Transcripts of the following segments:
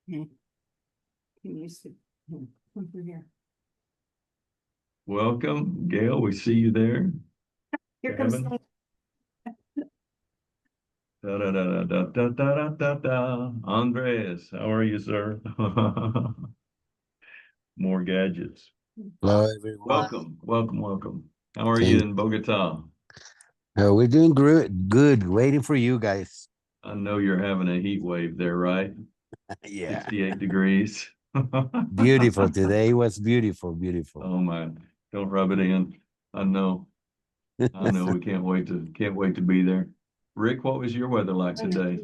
He used to come through here. Welcome, Gail. We see you there. Here comes Kevin. Da, da, da, da, da, da, da, da. Andres, how are you, sir? More gadgets. Hello, everyone. Welcome. How are you in Bogota? We're doing good. Waiting for you guys. I know you're having a heat wave there, right? Yeah. 68 degrees. Beautiful. Today was beautiful. Oh my, don't rub it in. I know. We can't wait to be there. Rick, what was your weather like today?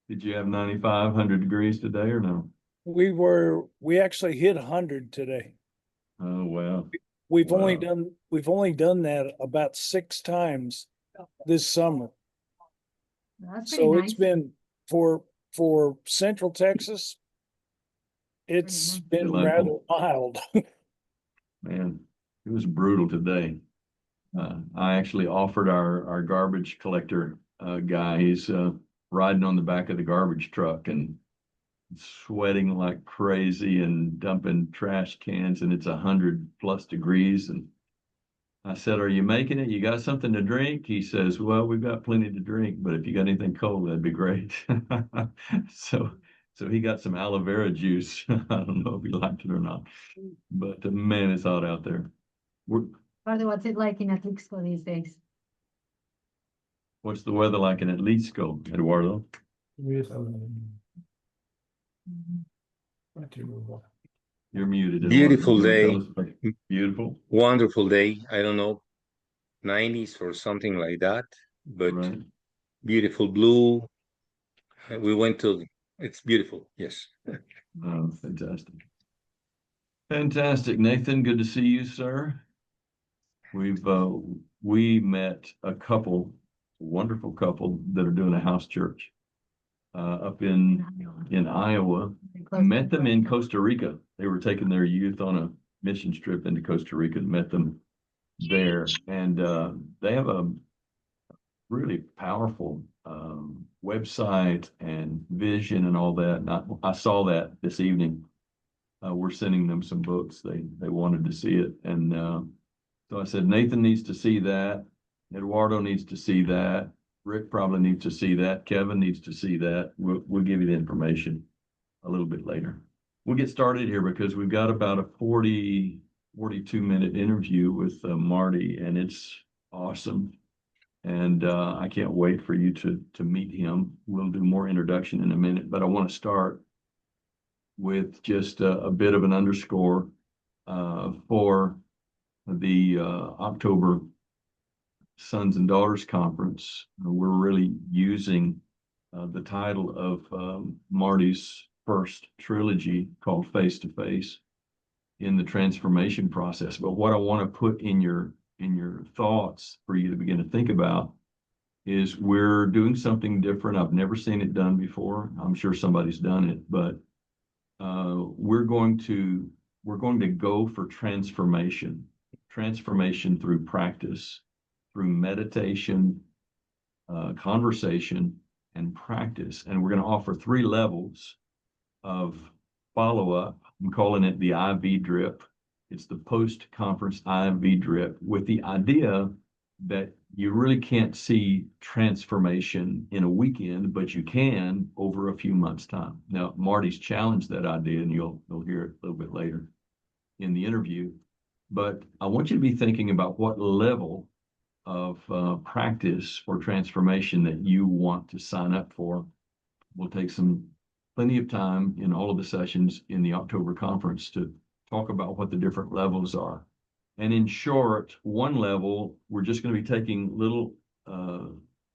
Did you have 9,500 degrees today or no? We actually hit 100 today. Oh wow. We've Wow. only done that about 6 times this summer. That's So pretty it's nice. been for Central Texas, it's been Delightful. rather mild. Man, it was brutal today. I actually offered our garbage collector guy, he's riding on the back of the garbage truck and sweating like crazy and dumping trash cans, and it's 100+ degrees. And I said, "Are you making it? You got something to drink?" He says, "Well, we've got plenty to drink, but if you got anything cold, that'd be great." So he got some aloe vera juice. I don't know if he liked it or not, but man, it's hot out there. Father, what's it like in Atlixco these days? What's the weather like in Atlixco, Eduardo? You're muted, Eduardo. Beautiful You wanna day. tell us about- Beautiful, Wonderful day. I don't know, 90s or something like that, but right? beautiful blue. We went to, it's beautiful. Yes. Oh, fantastic. Fantastic. Nathan, good to see you, sir. We met a wonderful couple that are doing a house church up in Iowa. Met them in Costa Rica. They were taking their youth on a mission trip into Costa Rica and met them there. And they have a really powerful website and vision and all that. And I saw that this evening. We're sending them some books. They wanted to see it. And so I said, Nathan needs to see that. Eduardo needs to see that. Rick probably needs to see that. Kevin needs to see that. We'll give you the information a little bit later. We'll get started here because we've got about a 42-minute interview with Marty, and it's awesome. And I can't wait for you to meet him. We'll do more introduction in a minute, but I want to start with just a bit of an underscore for the October Sons and Daughters Conference. We're really using the title of Marty's first trilogy called Face to Face in the transformation process. But what I want to put in your thoughts for you to begin to think about is we're doing something different. I've never seen it done before. I'm sure somebody's done it, but we're going to go for transformation through practice, through meditation, conversation, and practice. And we're going to offer 3 levels of follow-up. I'm calling it the IV drip. It's the post-conference IV drip, with the idea that you really can't see transformation in a weekend, but you can over a few months' time. Now, Marty's challenged that idea, and you'll hear it a little bit later in the interview. But I want you to be thinking about what level of practice for transformation that you want to sign up for. We'll take plenty of time in all of the sessions in the October conference to talk about what the different levels are. And in short, one level, we're just going to be taking little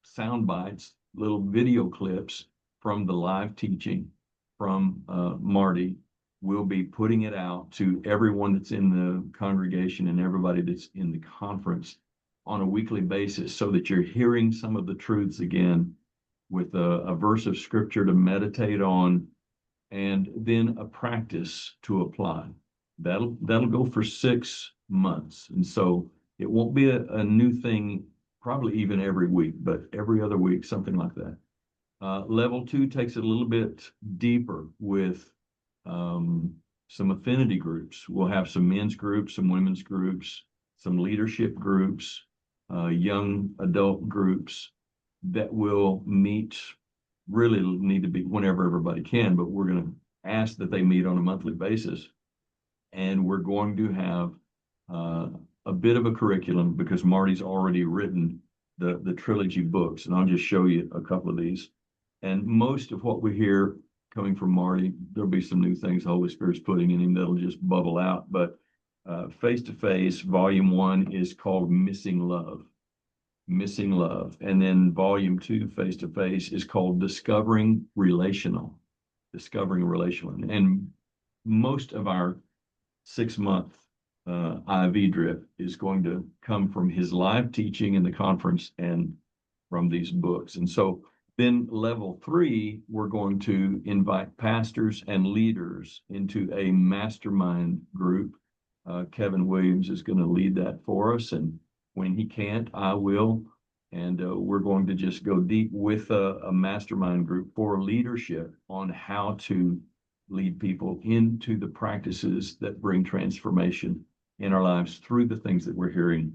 sound bites, little video clips from the live teaching from Marty. We'll be putting it out to everyone that's in the congregation and everybody that's in the conference on a weekly basis, so that you're hearing some of the truths again, with a verse of scripture to meditate on, and then a practice to apply. That'll go for 6 months. And so it won't be a new thing, probably even every week, but every other week, something like that. Level 2 takes it a little bit deeper with some affinity groups. We'll have some men's groups, some women's groups, some leadership groups, young adult groups that will meet, really need to be whenever everybody can, but we're going to ask that they meet on a monthly basis. And we're going to have a bit of a curriculum because Marty's already written the trilogy books, and I'll just show you a couple of these. And most of what we hear coming from Marty, there'll be some new things the Holy Spirit's putting in him that'll just bubble out. But Face to Face, Volume 1 is called Missing Love. Missing Love. And then Volume 2, Face to Face, is called Discovering Relational. Discovering Relational. And most of our 6-month IV drip is going to come from his live teaching in the conference and from these books. And so then level 3, we're going to invite pastors and leaders into a mastermind group. Kevin Williams is going to lead that for us. And when he can't, I will. And we're going to just go deep with a mastermind group for leadership on how to lead people into the practices that bring transformation in our lives through the things that we're hearing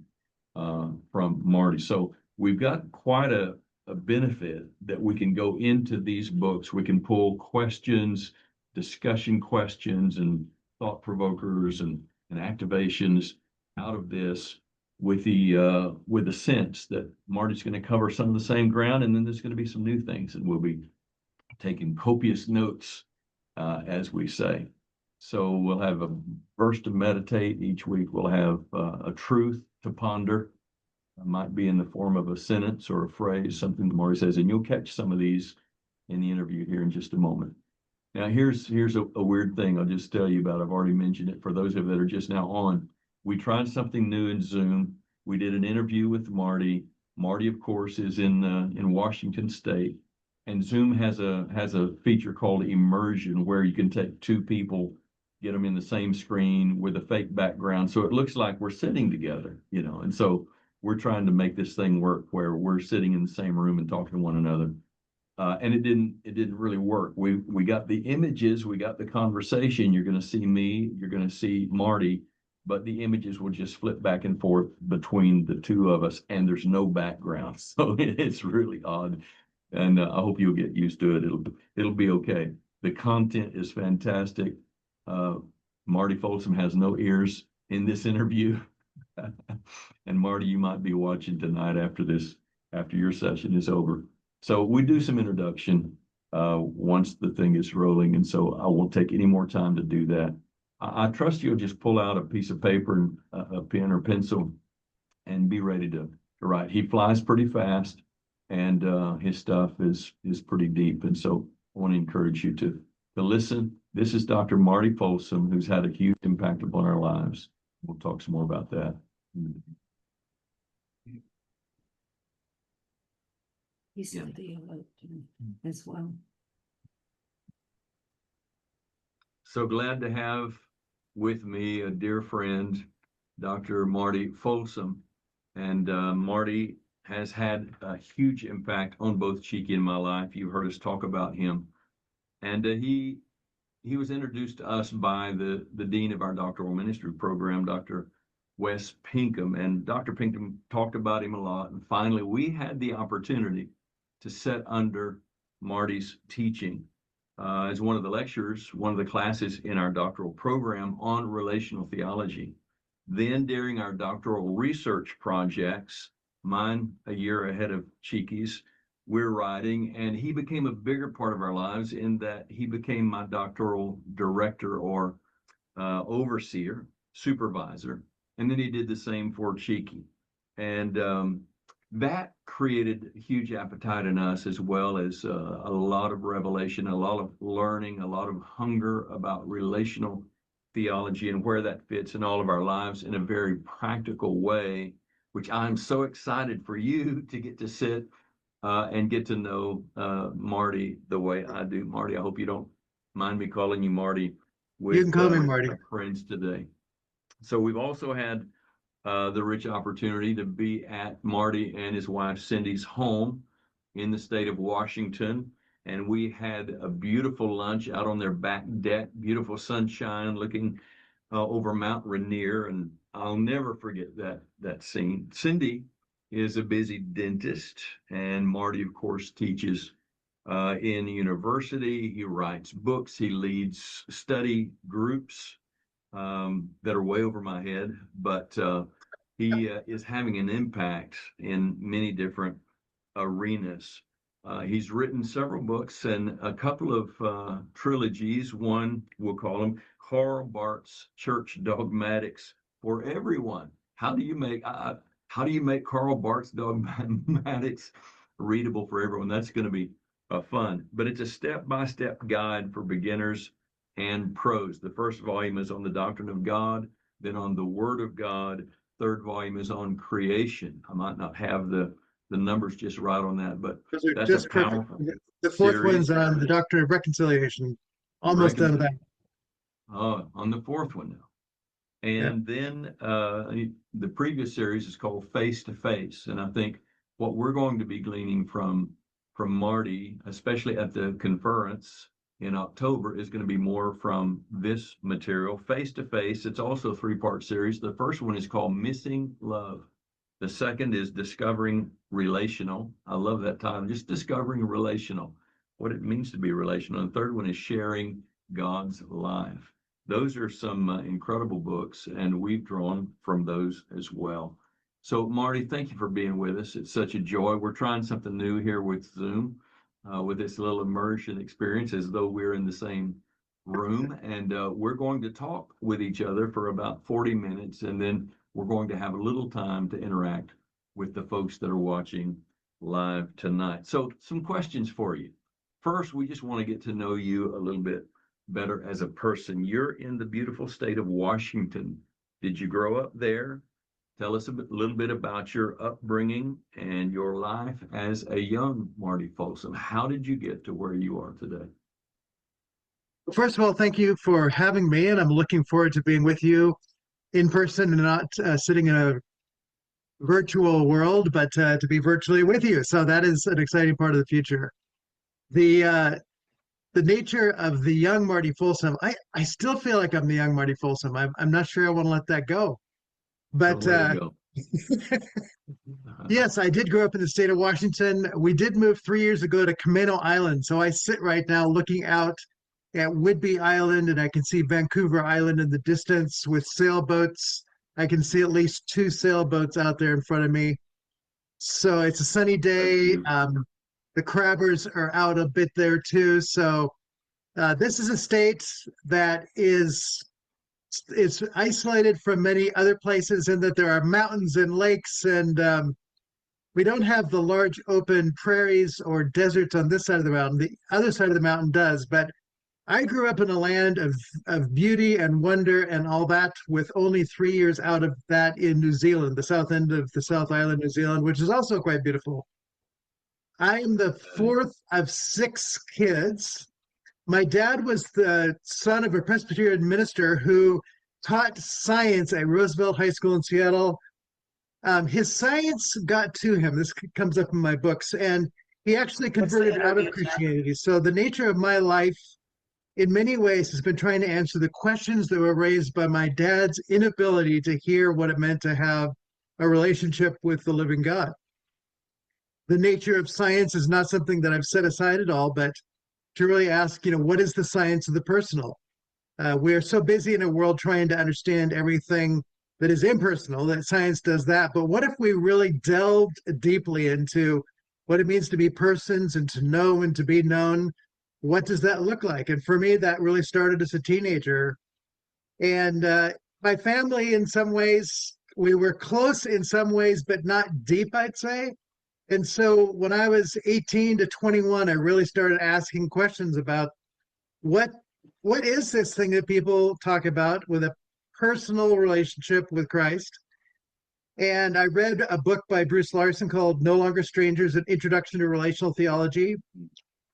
from Marty. So we've got quite a benefit that we can go into these books. We can pull questions, discussion questions, and thought provokers and activations out of this with the sense that Marty's going to cover some of the same ground, and then there's going to be some new things, and we'll be taking copious notes as we say. So we'll have a verse to meditate each week. We'll have a truth to ponder. It might be in the form of a sentence or a phrase, something that Marty says, and you'll catch some of these in the interview here in just a moment. Now, here's a weird thing I'll just tell you about. I've already mentioned it for those of you that are just now on. We tried something new in Zoom. We did an interview with Marty. Marty, of course, is in Washington State, and Zoom has a feature called immersion, where you can take two people, get them in the same screen with a fake background, so it looks like we're sitting together, And so we're trying to make this thing work where we're sitting in the same room and talking to one another. And it didn't really work. We got the images, we got the conversation. You're going to see me, you're going to see Marty, but the images will just flip back and forth between the two of us, and there's no background. So it's really odd, and I hope you'll get used to it. It'll be okay. The content is fantastic. Marty Folsom has no ears in this interview. And Marty, you might be watching tonight after your session is over. So we do some introduction once the thing is rolling, and so I won't take any more time to do that. I trust you'll just pull out a piece of paper and a pen or pencil and be ready to write. He flies pretty fast, and his stuff is pretty deep, and so I want to encourage you to listen. This is Dr. Marty Folsom, who's had a huge impact upon our lives. We'll talk some more about that. He's a theologian as well. So glad to have with me a dear friend, Dr. Marty Folsom. And Marty has had a huge impact on both Cheeky and my life. You've heard us talk about him. And he was introduced to us by the dean of our doctoral ministry program, Dr. Wes Pinkham. And Dr. Pinkham talked about him a lot. And finally, we had the opportunity to sit under Marty's teaching as one of the lecturers, one of the classes in our doctoral program on relational theology. Then during our doctoral research projects, mine a year ahead of Cheeky's, we're writing, and he became a bigger part of our lives in that he became my doctoral director or overseer, supervisor, and then he did the same for Cheeky. And that created a huge appetite in us, as well as a lot of revelation, a lot of learning, a lot of hunger about relational theology and where that fits in all of our lives in a very practical way, which I'm so excited for you to get to sit and get to know Marty the way I do. Marty, I hope you don't mind me calling you Marty with You can call me Marty. our friends today. So we've also had the rich opportunity to be at Marty and his wife Cindy's home in the state of Washington. and we had a beautiful lunch out on their back deck, beautiful sunshine looking over Mount Rainier, and I'll never forget that scene. Cindy is a busy dentist, and Marty, of course, teaches in university. He writes books. He leads study groups that are way over my head, but he is having an impact in many different arenas. He's written several books and a couple of trilogies. One, we'll call them Karl Barth's Church Dogmatics for Everyone. How do you make Karl Barth's Dogmatics readable for everyone? That's going to be fun, but it's a step-by-step guide for beginners and pros. The first volume is on the doctrine of God, then on the Word of God. Third volume is on creation. I might not have the numbers just right on that, but Those are that's just a perfect. powerful The fourth series. one's on the doctrine of reconciliation. Almost done with that. On the fourth one now. And then the previous series is called Face to Face. And I think what we're going to be gleaning from Marty, especially at the conference in October, is going to be more from this material, Face to Face. It's also a three-part series. The first one is called Missing Love. The second is Discovering Relational. I love that title, just discovering relational, what it means to be relational. And the third one is Sharing God's Life. Those are some incredible books, and we've drawn from those as well. So, Marty, thank you for being with us. It's such a joy. We're trying something new here with Zoom, with this little immersion experience, as though we're in the same room. And we're going to talk with each other for about 40 minutes, and then we're going to have a little time to interact with the folks that are watching live tonight. So, some questions for you. First, we just want to get to know you a little bit better as a person. You're in the beautiful state of Washington. Did you grow up there? Tell us little bit about your upbringing and your life as a young Marty Folsom. How did you get to where you are today? First of all, thank you for having me, and I'm looking forward to being with you in person and not sitting in a virtual world, but to be virtually with you. So that is an exciting part of the future. The nature of the young Marty Folsom, I still feel like I'm the young Marty Folsom. I'm not sure I want to let that go. But Don't let it go. yes, I did grow up in the state of Washington. We did move 3 years ago to Camano Island. So I sit right now looking out at Whidbey Island, and I can see Vancouver Island in the distance with sailboats. I can see at least 2 sailboats out there in front of me. So it's a sunny day. The crabbers are out a bit there too. So this is a state that is isolated from many other places in that there are mountains and lakes, and we don't have the large open prairies or deserts on this side of the mountain. The other side of the mountain does, but I grew up in a land of beauty and wonder and all that, with only 3 years out of that in New Zealand, the south end of the South Island, New Zealand, which is also quite beautiful. I am the fourth of 6 kids. My dad was the son of a Presbyterian minister who taught science at Roosevelt High School in Seattle. His science got to him. This comes up in my books, and he actually converted out of Christianity. So the nature of my life, in many ways, has been trying to answer the questions that were raised by my dad's inability to hear what it meant to have a relationship with the living God. The nature of science is not something that I've set aside at all, but to really ask, what is the science of the personal? We're so busy in a world trying to understand everything that is impersonal that science does that. But what if we really delved deeply into what it means to be persons and to know and to be known? What does that look like? And for me, that really started as a teenager. And my family, in some ways, we were close in some ways, but not deep, I'd say. And so when I was 18 to 21, I really started asking questions about what is this thing that people talk about with a personal relationship with Christ. And I read a book by Bruce Larson called No Longer Strangers, An Introduction to Relational Theology.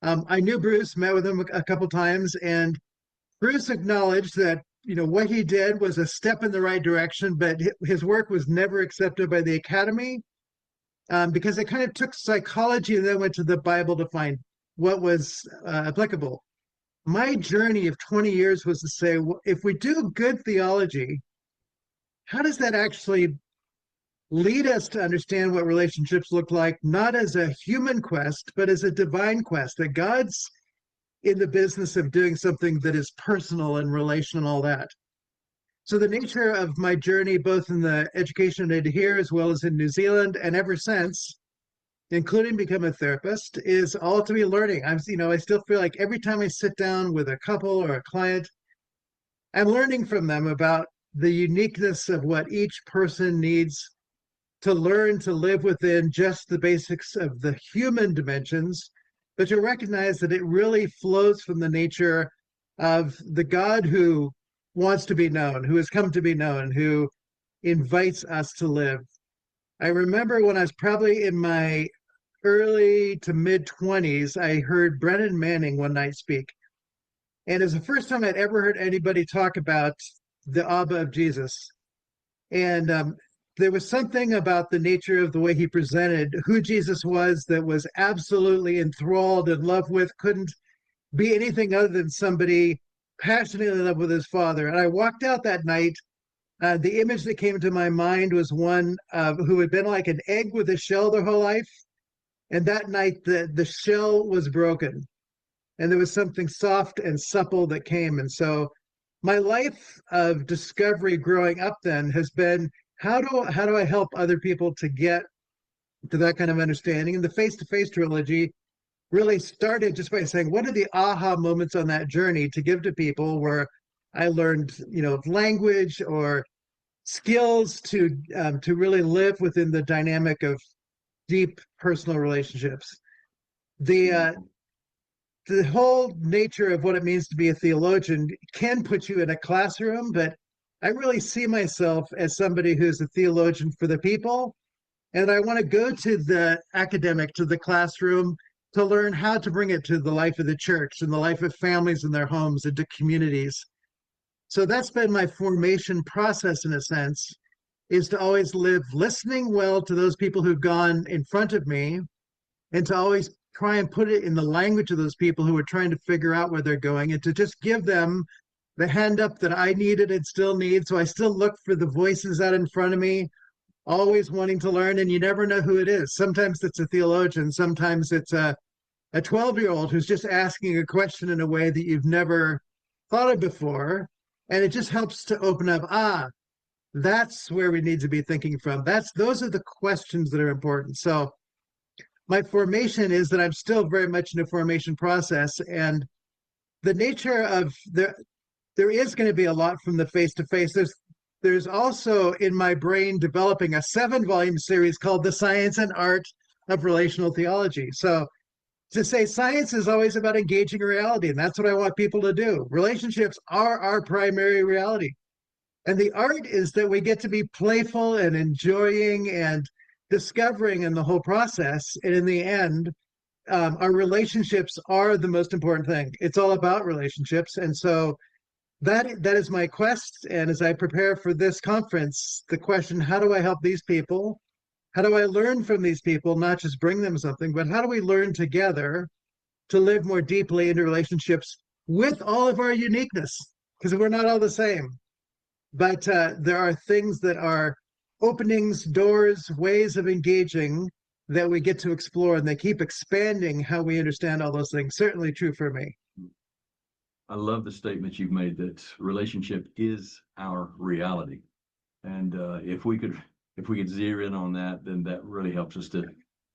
I knew Bruce, met with him a couple times, and Bruce acknowledged that what he did was a step in the right direction, but his work was never accepted by the academy. Because it kind of took psychology and then went to the Bible to find what was applicable. My journey of 20 years was to say, well, if we do good theology, how does that actually lead us to understand what relationships look like, not as a human quest, but as a divine quest, that God's in the business of doing something that is personal and relational and all that. So the nature of my journey, both in the education I did here as well as in New Zealand, and ever since, including become a therapist, is all to be learning. I still feel like every time I sit down with a couple or a client, I'm learning from them about the uniqueness of what each person needs to learn to live within just the basics of the human dimensions, but to recognize that it really flows from the nature of the God who wants to be known, who has come to be known, who invites us to live. I remember when I was probably in my early to mid 20s, I heard Brennan Manning one night speak. And it was the first time I'd ever heard anybody talk about the Abba of Jesus. And there was something about the nature of the way he presented who Jesus was that was absolutely enthralled, in love with, couldn't be anything other than somebody passionately in love with his Father. And I walked out that night. The image that came to my mind was one who had been like an egg with a shell their whole life. And that night, the shell was broken. And there was something soft and supple that came. And so my life of discovery growing up then has been, how do I help other people to get to that kind of understanding? And the face-to-face trilogy really started just by saying, what are the aha moments on that journey to give to people where I learned, language or skills to really live within the dynamic of deep personal relationships. The whole nature of what it means to be a theologian can put you in a classroom, but I really see myself as somebody who's a theologian for the people. And I want to go to the academic, to the classroom, to learn how to bring it to the life of the church and the life of families in their homes and to communities. So that's been my formation process, in a sense, is to always live listening well to those people who've gone in front of me, and to always try and put it in the language of those people who are trying to figure out where they're going, and to just give them the hand up that I needed and still need. So I still look for the voices out in front of me, always wanting to learn, and you never know who it is. Sometimes it's a theologian, sometimes it's a 12-year-old who's just asking a question in a way that you've never thought of before. And it just helps to open up, that's where we need to be thinking from. Those are the questions that are important. So my formation is that I'm still very much in a formation process, and the nature of there is going to be a lot from the face-to-face. There's also in my brain developing a 7-volume series called The Science and Art of Relational Theology. So to say science is always about engaging reality, and that's what I want people to do. Relationships are our primary reality. And the art is that we get to be playful and enjoying and discovering in the whole process. And in the end, our relationships are the most important thing. It's all about relationships. And so that is my quest. And as I prepare for this conference, the question, how do I help these people? How do I learn from these people, not just bring them something, but how do we learn together to live more deeply into relationships with all of our uniqueness? Because we're not all the same. But there are things that are openings, doors, ways of engaging that we get to explore, and they keep expanding how we understand all those things. Certainly true for me. I love the statement you've made that relationship is our reality. And if we could zero in on that, then that really helps us to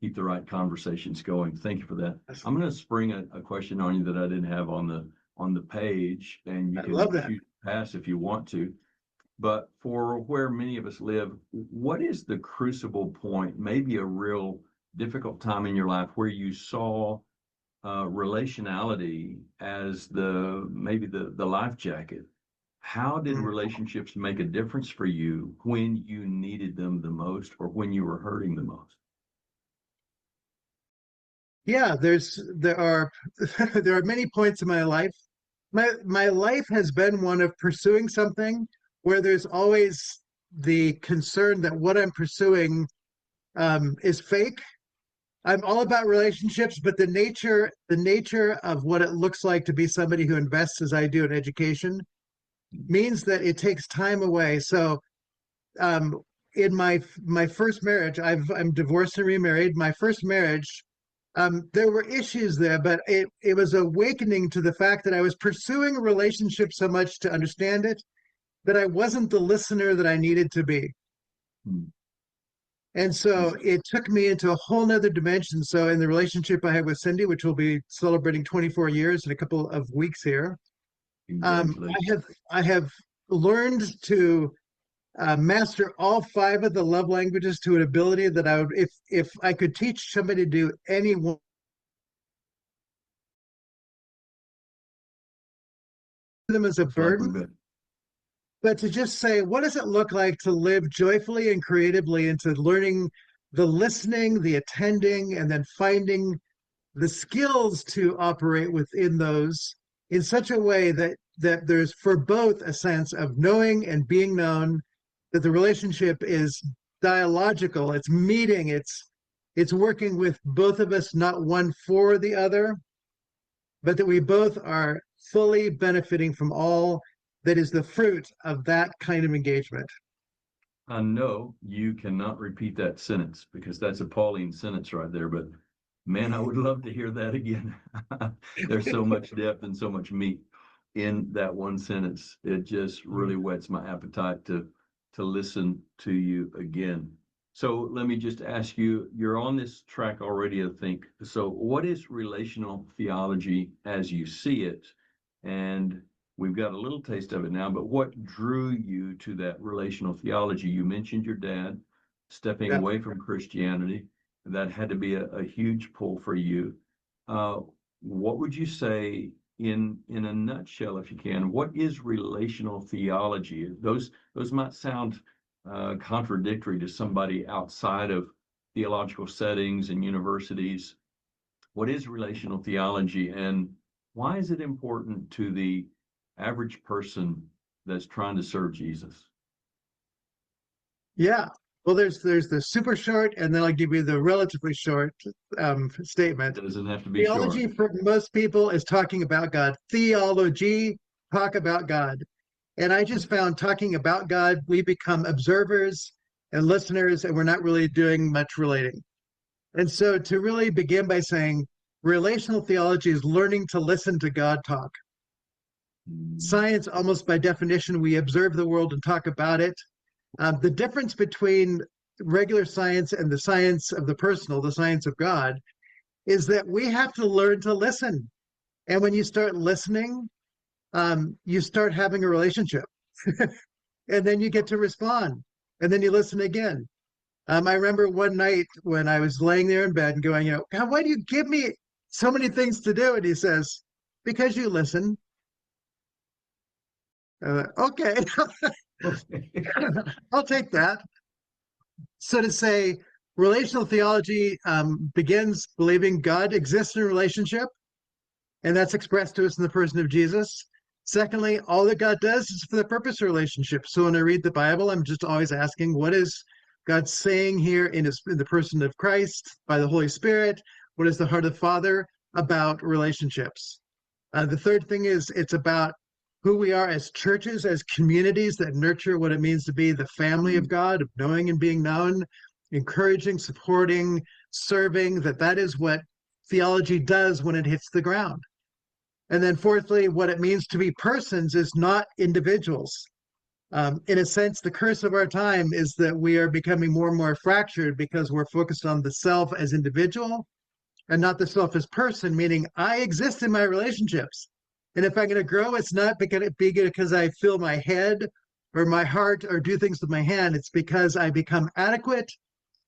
keep the right conversations going. Thank you for that. I'm going to spring a question on you that I didn't have on the page, and you can choose to pass if you want to. But for where many of us live, what is the crucible point, maybe a real difficult time in your life where you saw relationality as maybe the life jacket? How did relationships make a difference for you when you needed them the most, or when you were hurting the most? Yeah, there are many points in my life. My life has been one of pursuing something where there's always the concern that what I'm pursuing is fake. I'm all about relationships, but the nature of what it looks like to be somebody who invests as I do in education means that it takes time away. So um in my first marriage, I'm divorced and remarried. My first marriage, there were issues there, but it was awakening to the fact that I was pursuing a relationship so much to understand it that I wasn't the listener that I needed to be. Hmm. And so it took me into a whole nother dimension. So in the relationship I have with Cindy, which will be celebrating 24 years in a couple of weeks here, Congratulations. I have learned to master all five of the love languages to an ability that I would, if I could teach somebody to do any one of them as a Looks like we've burden, been, but to just say, what does it look like to live joyfully and creatively into learning the listening, the attending, and then finding the skills to operate within those in such a way that there's for both a sense of knowing and being known, that the relationship is dialogical, it's meeting, it's working with both of us, not one for the other, but that we both are fully benefiting from all that is the fruit of that kind of engagement. I know you cannot repeat that sentence because that's a Pauline sentence right there, but man, I would love to hear that again. There's so much depth and so much meat in that one sentence. It just really whets my appetite to listen to you again. So let me just ask you, you're on this track already, I think. So what is relational theology as you see it? And we've got a little taste of it now, but what drew you to that relational theology? You mentioned your dad stepping Yeah. away from Christianity. That had to be a huge pull for you. Uh, what would you say in a nutshell, if you can, what is relational theology? Those might sound contradictory to somebody outside of theological settings and universities. What is relational theology, and why is it important to the average person that's trying to serve Jesus? Yeah. Well, there's the super short, and then I'll give you the relatively short It statement. doesn't have to be short. Theology for most people is talking about God. Theology, talk about God. And I just found talking about God, we become observers and listeners, and we're not really doing much relating. And so to really begin by saying relational theology is learning to listen to God talk. Science, almost by definition, we observe the world and talk about it. The difference between regular science and the science of the personal, the science of God, is that we have to learn to listen. And when you start listening, you start having a relationship. And then you get to respond. And then you listen again. I remember one night when I was laying there in bed and going, God, why do you give me so many things to do? And he says, because you listen. Okay, I'll take that. So to say, relational theology begins believing God exists in a relationship, and that's expressed to us in the person of Jesus. Secondly, all that God does is for the purpose of relationship. So when I read the Bible, I'm just always asking, what is God saying here in the person of Christ by the Holy Spirit? What is the heart of the Father about relationships? The third thing is it's about who we are as churches, as communities that nurture what it means to be the family of God, of knowing and being known, encouraging, supporting, serving, that is what theology does when it hits the ground. And then fourthly, what it means to be persons is not individuals. In a sense, the curse of our time is that we are becoming more and more fractured because we're focused on the self as individual and not the self as person, meaning I exist in my relationships. And if I'm going to grow, it's not because I fill my head or my heart or do things with my hand. It's because I become adequate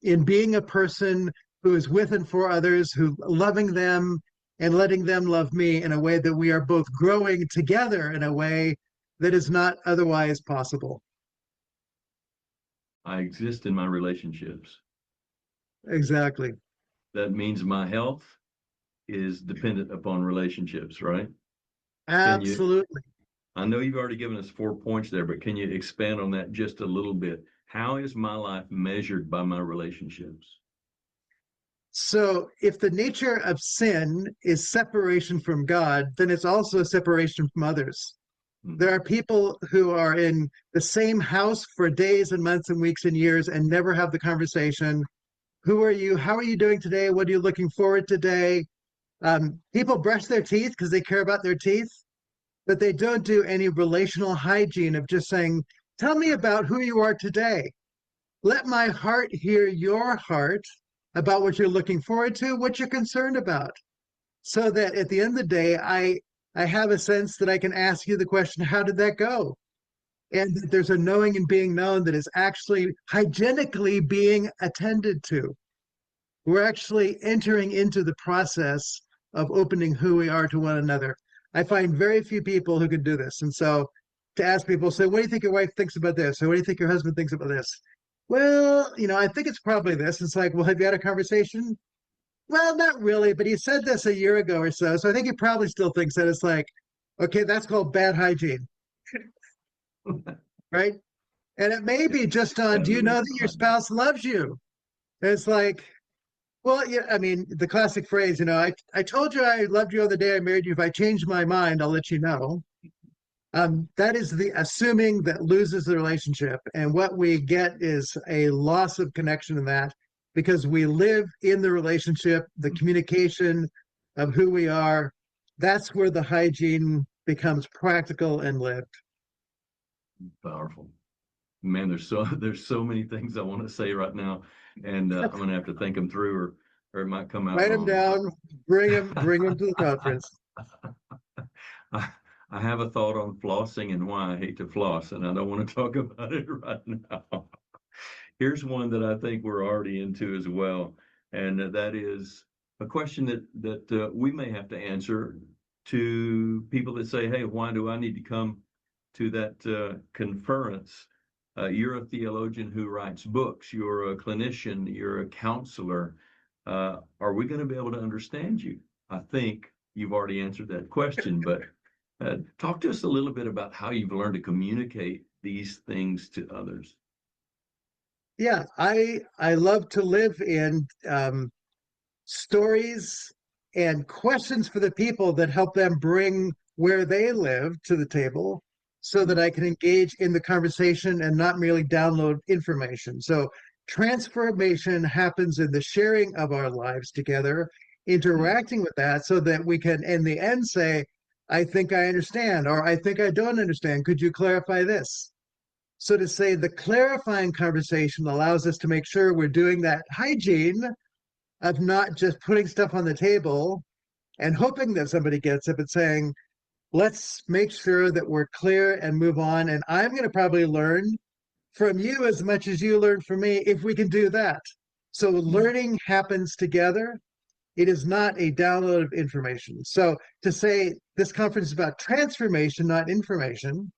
in being a person who is with and for others, who loving them and letting them love me in a way that we are both growing together in a way that is not otherwise possible. I exist in my relationships. Exactly. That means my health is dependent upon relationships, right? Absolutely. I know you've already given us 4 points there, but can you expand on that just a little bit? How is my life measured by my relationships? So if the nature of sin is separation from God, then it's also separation from others. There are people who are in the same house for days and months and weeks and years and never have the conversation. Who are you? How are you doing today? What are you looking forward to today? People brush their teeth because they care about their teeth, but they don't do any relational hygiene of just saying, tell me about who you are today. Let my heart hear your heart about what you're looking forward to, what you're concerned about, so that at the end of the day, I have a sense that I can ask you the question, how did that go? And that there's a knowing and being known that is actually hygienically being attended to. We're actually entering into the process of opening who we are to one another. I find very few people who can do this. And so to ask people, so what do you think your wife thinks about this? Or what do you think your husband thinks about this? Well, I think it's probably this. It's like, well, have you had a conversation? Well, not really, but he said this a year ago or so. So I think he probably still thinks that. It's like, okay, that's called bad hygiene, right? And it may be just on, do you know that your spouse loves you? And it's like, well, yeah, I mean, the classic phrase, I told you I loved you on the day I married you. If I change my mind, I'll let you know. That is the assuming that loses the relationship. And what we get is a loss of connection in that because we live in the relationship, the communication of who we are. That's where the hygiene becomes practical and lived. Powerful. Man, there's so many things I want to say right now, and I'm gonna have to think them through, or it might come out Write them wrong. down, bring them to the conference. I have a thought on flossing and why I hate to floss, and I don't want to talk about it right now. Here's one that I think we're already into as well, and that is a question that we may have to answer to people that say, "Hey, why do I need to come to that conference?" You're a theologian who writes books. You're a clinician. You're a counselor. Are we going to be able to understand you? I think you've already answered that question, but talk to us a little bit about how you've learned to communicate these things to others. Yeah, I love to live in stories and questions for the people that help them bring where they live to the table so that I can engage in the conversation and not merely download information. So transformation happens in the sharing of our lives together, interacting with that so that we can in the end say, I think I understand, or I think I don't understand. Could you clarify this? So to say the clarifying conversation allows us to make sure we're doing that hygiene of not just putting stuff on the table and hoping that somebody gets it, but saying, let's make sure that we're clear and move on. And I'm going to probably learn from you as much as you learn from me if we can do that. So learning happens together. It is not a download of information. So to say this conference is about transformation, not information,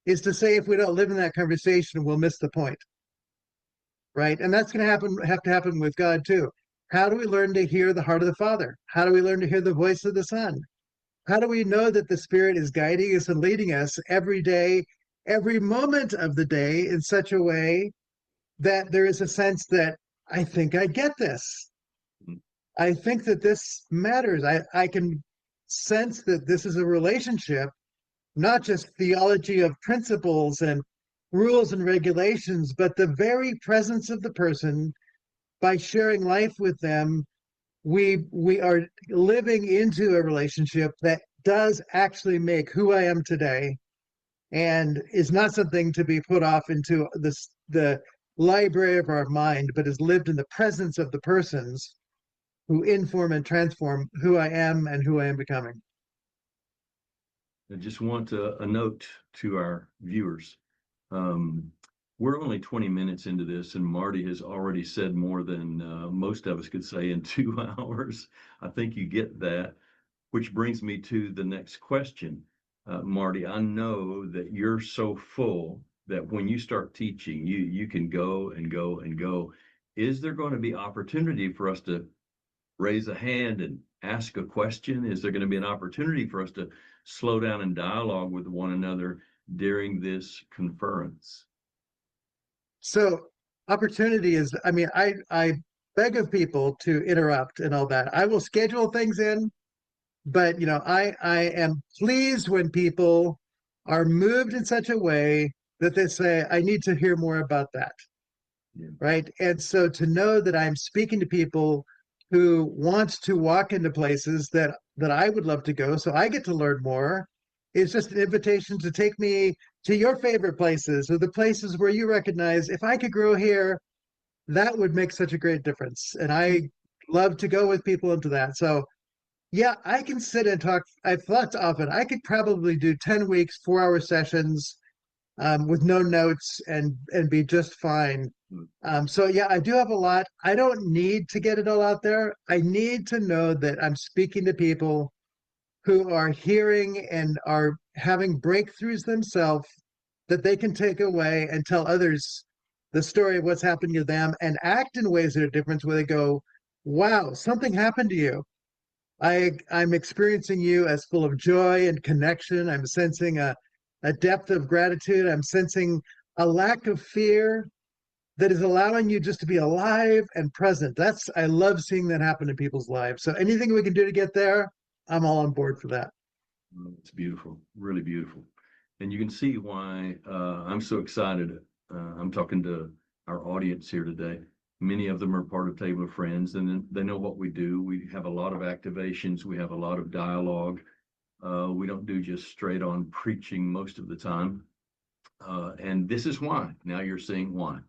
is to say if we don't live in that conversation, we'll miss the point. Right? And that's going to have to happen with God too. How do we learn to hear the heart of the Father? How do we learn to hear the voice of the Son? How do we know that the Spirit is guiding us and leading us every day, every moment of the day in such a way that there is a sense that I think I get this. I think that this matters. I can sense that this is a relationship, not just theology of principles and rules and regulations, but the very presence of the person. By sharing life with them, we are living into a relationship that does actually make who I am today and is not something to be put off into the library of our mind, but is lived in the presence of the persons who inform and transform who I am and who I am becoming. I just want a note to our viewers. We're only 20 minutes into this, and Marty has already said more than most of us could say in 2 hours. I think you get that, which brings me to the next question. Marty, I know that you're so full that when you start teaching, you can go and go and go. Is there going to be opportunity for us to raise a hand and ask a question? Is there going to be an opportunity for us to slow down and dialogue with one another during this conference? So opportunity is, I mean, I beg of people to interrupt and all that. I will schedule things in, but I am pleased when people are moved in such a way that they say, I need to hear more about that. Yeah. Right. And so to know that I'm speaking to people who want to walk into places that I would love to go, so I get to learn more, is just an invitation to take me to your favorite places or the places where you recognize if I could grow here, that would make such a great difference. And I love to go with people into that. So yeah, I can sit and talk. I've thought often I could probably do 10 weeks, 4-hour sessions with no notes and be just fine. So yeah, I do have a lot. I don't need to get it all out there. I need to know that I'm speaking to people who are hearing and are having breakthroughs themselves that they can take away and tell others the story of what's happening to them and act in ways that are different where they go, wow, something happened to you. I'm experiencing you as full of joy and connection. I'm sensing a depth of gratitude. I'm sensing a lack of fear that is allowing you just to be alive and present. I love seeing that happen in people's lives. So anything we can do to get there, I'm all on board for that. It's beautiful, really beautiful. And you can see why I'm so excited. I'm talking to our audience here today. Many of them are part of Table of Friends, and they know what we do. We have a lot of activations. We have a lot of dialogue. We don't do just straight on preaching most of the time. And this is why. Now you're seeing why.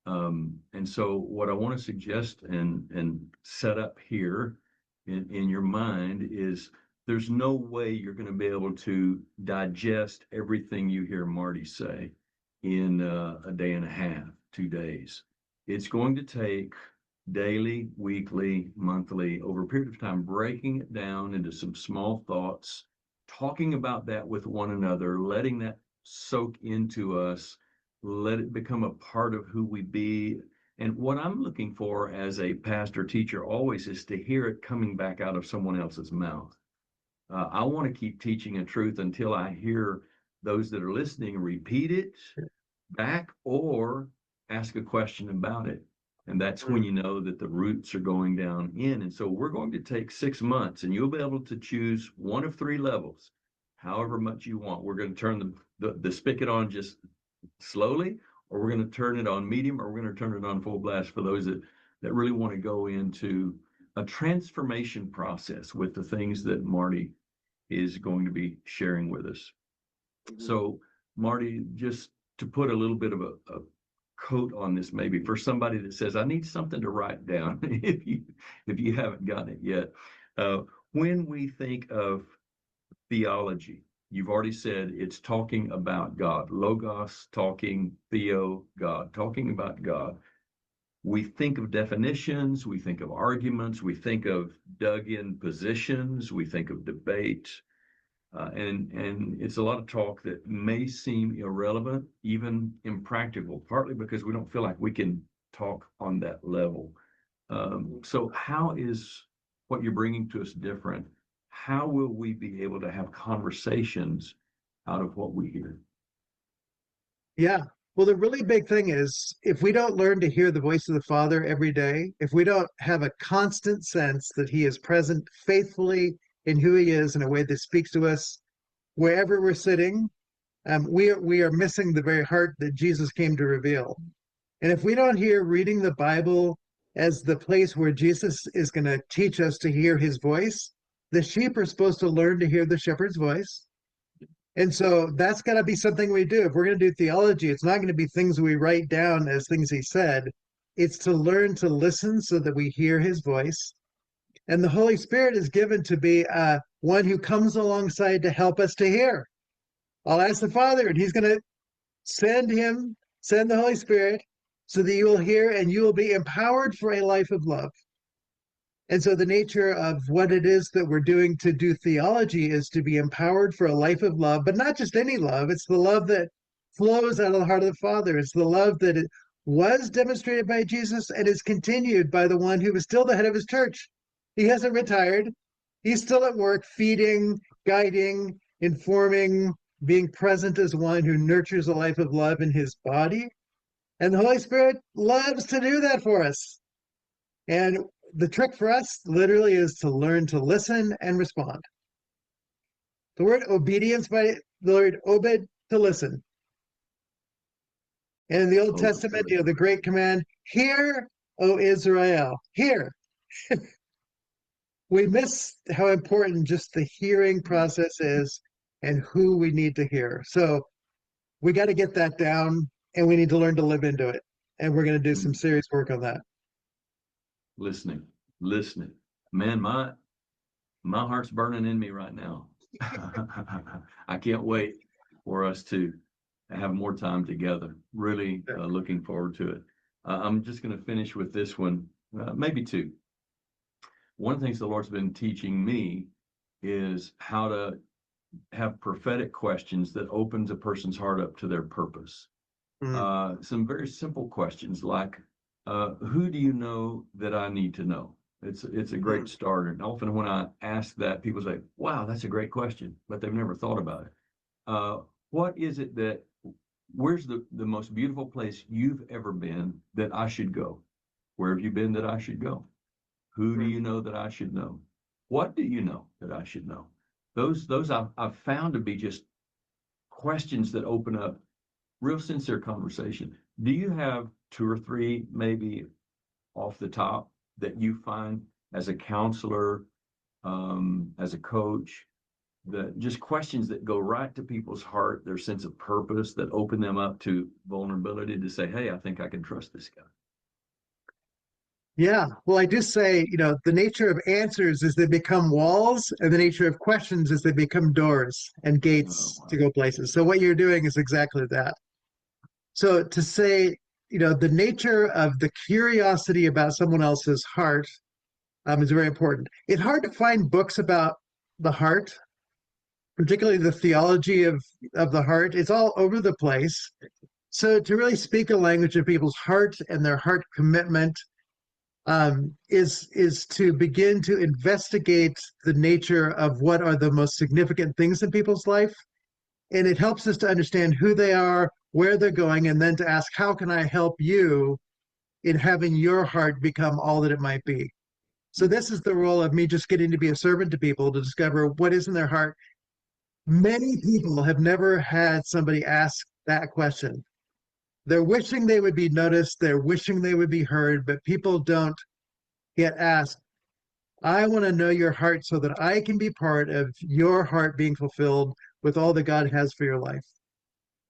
And so what I want to suggest and set up here in your mind is there's no way you're going to be able to digest everything you hear Marty say in a day and a half, 2 days. It's going to take daily, weekly, monthly, over a period of time, breaking it down into some small thoughts, talking about that with one another, letting that soak into us, let it become a part of who we be. And what I'm looking for as a pastor teacher always is to hear it coming back out of someone else's mouth. I want to keep teaching a truth until I hear those that are listening repeat it back or ask a question about it. And that's when you know that the roots are going down in. And so we're going to take 6 months and you'll be able to choose one of 3 levels, however much you want. We're going to turn the spigot on just slowly, or we're going to turn it on medium, or we're going to turn it on full blast for those that really want to go into a transformation process with the things that Marty is going to be sharing with us. So Marty, just to put a little bit of a coat on this, maybe for somebody that says, I need something to write down, if you haven't gotten it yet. When we think of theology, you've already said it's talking about God, logos, talking, theo, God, talking about God. We think of definitions, we think of arguments, we think of dug-in positions, we think of debate, and it's a lot of talk that may seem irrelevant, even impractical, partly because we don't feel like we can talk on that level. So how is what you're bringing to us different? How will we be able to have conversations out of what we hear? Yeah. Well, the really big thing is if we don't learn to hear the voice of the Father every day, if we don't have a constant sense that he is present faithfully in who he is in a way that speaks to us wherever we're sitting, we are missing the very heart that Jesus came to reveal. And if we don't hear reading the Bible as the place where Jesus is going to teach us to hear his voice, the sheep are supposed to learn to hear the shepherd's voice. And so that's got to be something we do. If we're going to do theology, it's not going to be things we write down as things he said. It's to learn to listen so that we hear his voice. And the Holy Spirit is given to be one who comes alongside to help us to hear. I'll ask the Father, and he's going to send the Holy Spirit so that you will hear and you will be empowered for a life of love. And so the nature of what it is that we're doing to do theology is to be empowered for a life of love, but not just any love. It's the love that flows out of the heart of the Father. It's the love that was demonstrated by Jesus and is continued by the one who is still the head of his church. He hasn't retired. He's still at work, feeding, guiding, informing, being present as one who nurtures a life of love in his body. And the Holy Spirit loves to do that for us. And the trick for us literally is to learn to listen and respond. The word obedience by the word obed, to listen. And in the Old Testament, the great command, hear, O Israel, hear. We miss how important just the hearing process is and who we need to hear. So we got to get that down and we need to learn to live into it. And we're going to do some serious work on that. Listening. Man, my heart's burning in me right now. I can't wait for us to have more time together. Really looking forward to it. I'm just going to finish with this one, maybe two. One of the things the Lord's been teaching me is how to have prophetic questions that opens a person's heart up to their purpose. Some very simple questions like, who do you know that I need to know? It's a great start. And often when I ask that, people say, wow, that's a great question, but they've never thought about it. What is it that, where's the most beautiful place you've ever been that I should go? Where have you been that I should go? Who do you know that I should know? What do you know that I should know? Those I've found to be just questions that open up real sincere conversation. Do you have two or three maybe off the top that you find as a counselor, as a coach, that just questions that go right to people's heart, their sense of purpose, that open them up to vulnerability to say, hey, I think I can trust this guy? Yeah. Well, I do say, the nature of answers is they become walls, and the nature of questions is they become doors and gates to go places. So what you're doing is exactly that. So to say, the nature of the curiosity about someone else's heart is very important. It's hard to find books about the heart, particularly the theology of the heart. It's all over the place. So to really speak a language of people's heart and their heart commitment is to begin to investigate the nature of what are the most significant things in people's life. And it helps us to understand who they are, where they're going, and then to ask, how can I help you in having your heart become all that it might be? So this is the role of me just getting to be a servant to people to discover what is in their heart. Many people have never had somebody ask that question. They're wishing they would be noticed. They're wishing they would be heard, but people don't get asked, I want to know your heart so that I can be part of your heart being fulfilled with all that God has for your life.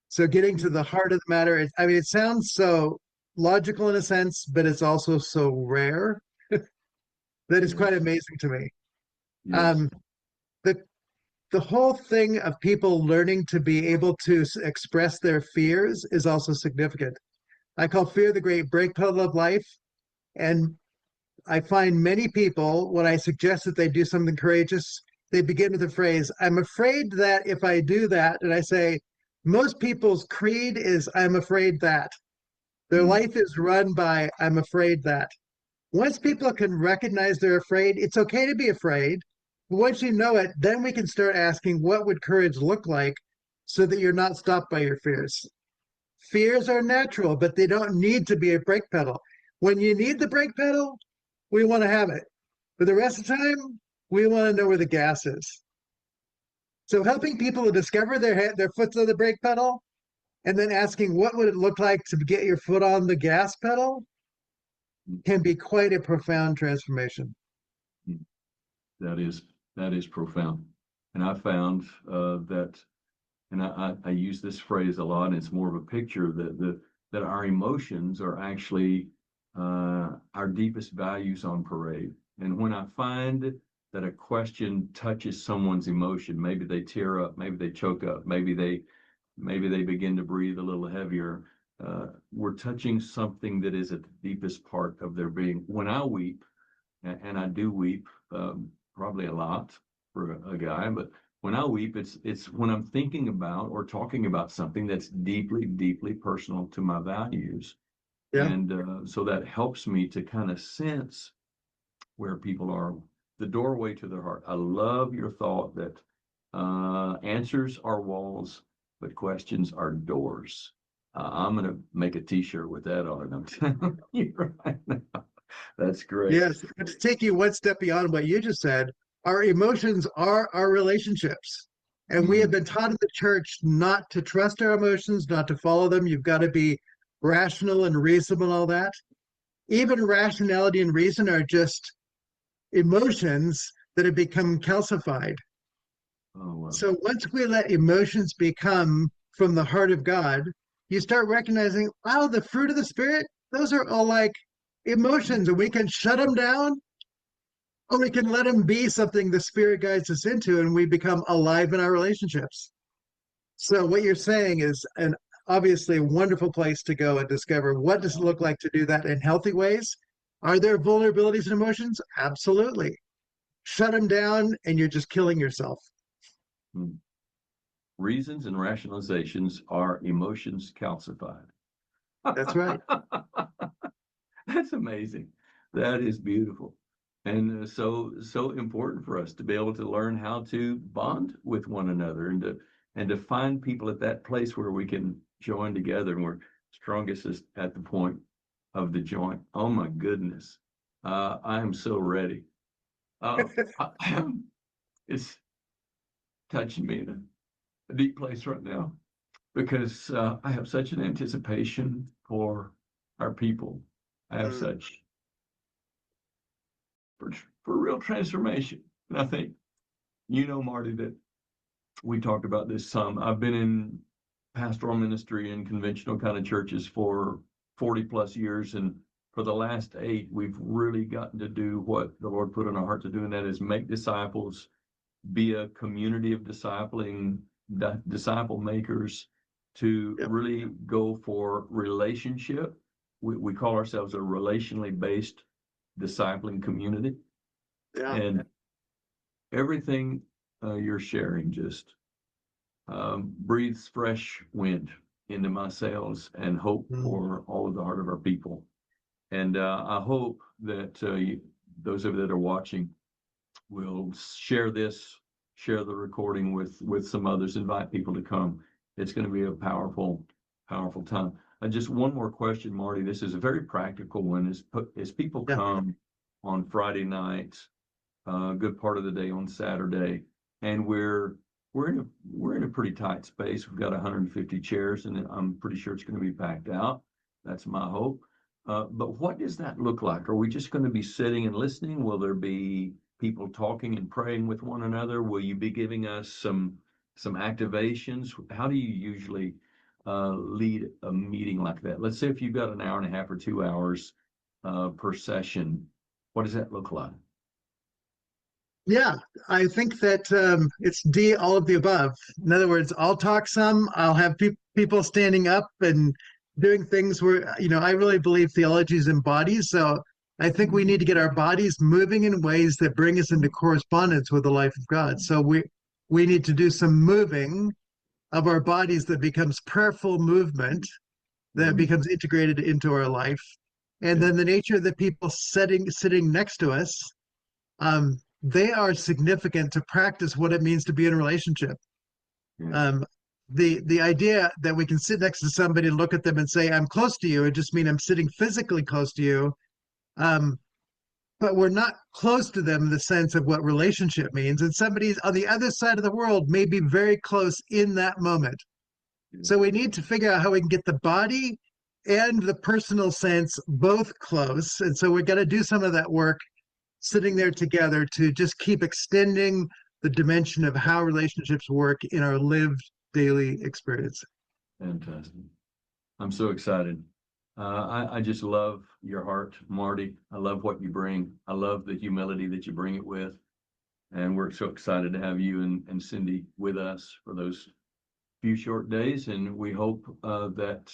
So getting to the heart of the matter, it sounds so logical in a sense, but it's also so rare that it's quite amazing to me. Yes. The whole thing of people learning to be able to express their fears is also significant. I call fear the great brake pedal of life. And I find many people, when I suggest that they do something courageous, they begin with the phrase, I'm afraid that if I do that, and I say, most people's creed is, I'm afraid that. Their life is run by, I'm afraid that. Once people can recognize they're afraid, it's okay to be afraid. But once you know it, then we can start asking, what would courage look like so that you're not stopped by your fears? Fears are natural, but they don't need to be a brake pedal. When you need the brake pedal, we want to have it. For the rest of the time, we want to know where the gas is. So helping people to discover their foot's on the brake pedal, and then asking what would it look like to get your foot on the gas pedal can be quite a profound transformation. That is profound. And I found that, and I use this phrase a lot, and it's more of a picture that our emotions are actually our deepest values on parade. And when I find that a question touches someone's emotion, maybe they tear up, maybe they choke up, maybe they begin to breathe a little heavier, we're touching something that is at the deepest part of their being. When I weep, and I do weep, probably a lot for a guy, but when I weep, it's when I'm thinking about or talking about something that's deeply, deeply personal to my values. Yeah. And so that helps me to kind of sense where people are, the doorway to their heart. I love your thought that answers are walls, but questions are doors. I'm going to make a t-shirt with that on it. I'm telling you right now. That's great. Yes, but to take you one step beyond what you just said, our emotions are our relationships. And we have been taught in the church not to trust our emotions, not to follow them. You've got to be rational and reasonable and all that. Even rationality and reason are just emotions that have become calcified. Oh, wow. So once we let emotions become from the heart of God, you start recognizing, wow, the fruit of the Spirit, those are all like emotions, and we can shut them down, or we can let them be something the Spirit guides us into, and we become alive in our relationships. So what you're saying is an obviously a wonderful place to go and discover what does it look like to do that in healthy ways. Are there vulnerabilities and emotions? Absolutely. Shut them down, and you're just killing yourself. Hmm. Reasons and rationalizations are emotions calcified. That's right. That's amazing. That is beautiful. And so important for us to be able to learn how to bond with one another and to find people at that place where we can join together and we're strongest at the point of the joint. Oh my goodness. I am so ready. It's touching me in a deep place right now because I have such an anticipation for our people. I have such for real transformation. And I think, Marty, that we talked about this some. I've been in pastoral ministry in conventional kind of churches for 40 plus years. And for the last 8, we've really gotten to do what the Lord put in our heart to do, and that is make disciples, be a community of disciple makers, to really go for relationship. We call ourselves a relationally based discipling community. Yeah. And everything you're sharing just breathes fresh wind into my sails and hope for all of the heart of our people. And I hope that those of you that are watching will share the recording with some others, invite people to come. It's going to be a powerful, powerful time. Just one more question, Marty. This is a very practical one. As people come on Friday nights, a good part of the day on Saturday, and we're in a pretty tight space. We've got 150 chairs, and I'm pretty sure it's going to be packed out. That's my hope. But what does that look like? Are we just going to be sitting and listening? Will there be people talking and praying with one another? Will you be giving us some activations? How do you usually lead a meeting like that? Let's say if you've got an hour and a half or 2 hours per session, what does that look like? Yeah, I think that it's D, all of the above. In other words, I'll talk some, I'll have people standing up and doing things where, I really believe theology is in bodies. So I think we need to get our bodies moving in ways that bring us into correspondence with the life of God. So we need to do some moving of our bodies that becomes prayerful movement that becomes integrated into our life. And then the nature of the people sitting next to us, they are significant to practice what it means to be in a relationship. The idea that we can sit next to somebody and look at them and say, I'm close to you, it just means I'm sitting physically close to you. But we're not close to them in the sense of what relationship means. And somebody's on the other side of the world may be very close in that moment. So we need to figure out how we can get the body and the personal sense both close. And so we're going to do some of that work sitting there together to just keep extending the dimension of how relationships work in our lived daily experience. Fantastic. I'm so excited. I just love your heart, Marty. I love what you bring. I love the humility that you bring it with. And we're so excited to have you and Cindy with us for those few short days. And we hope that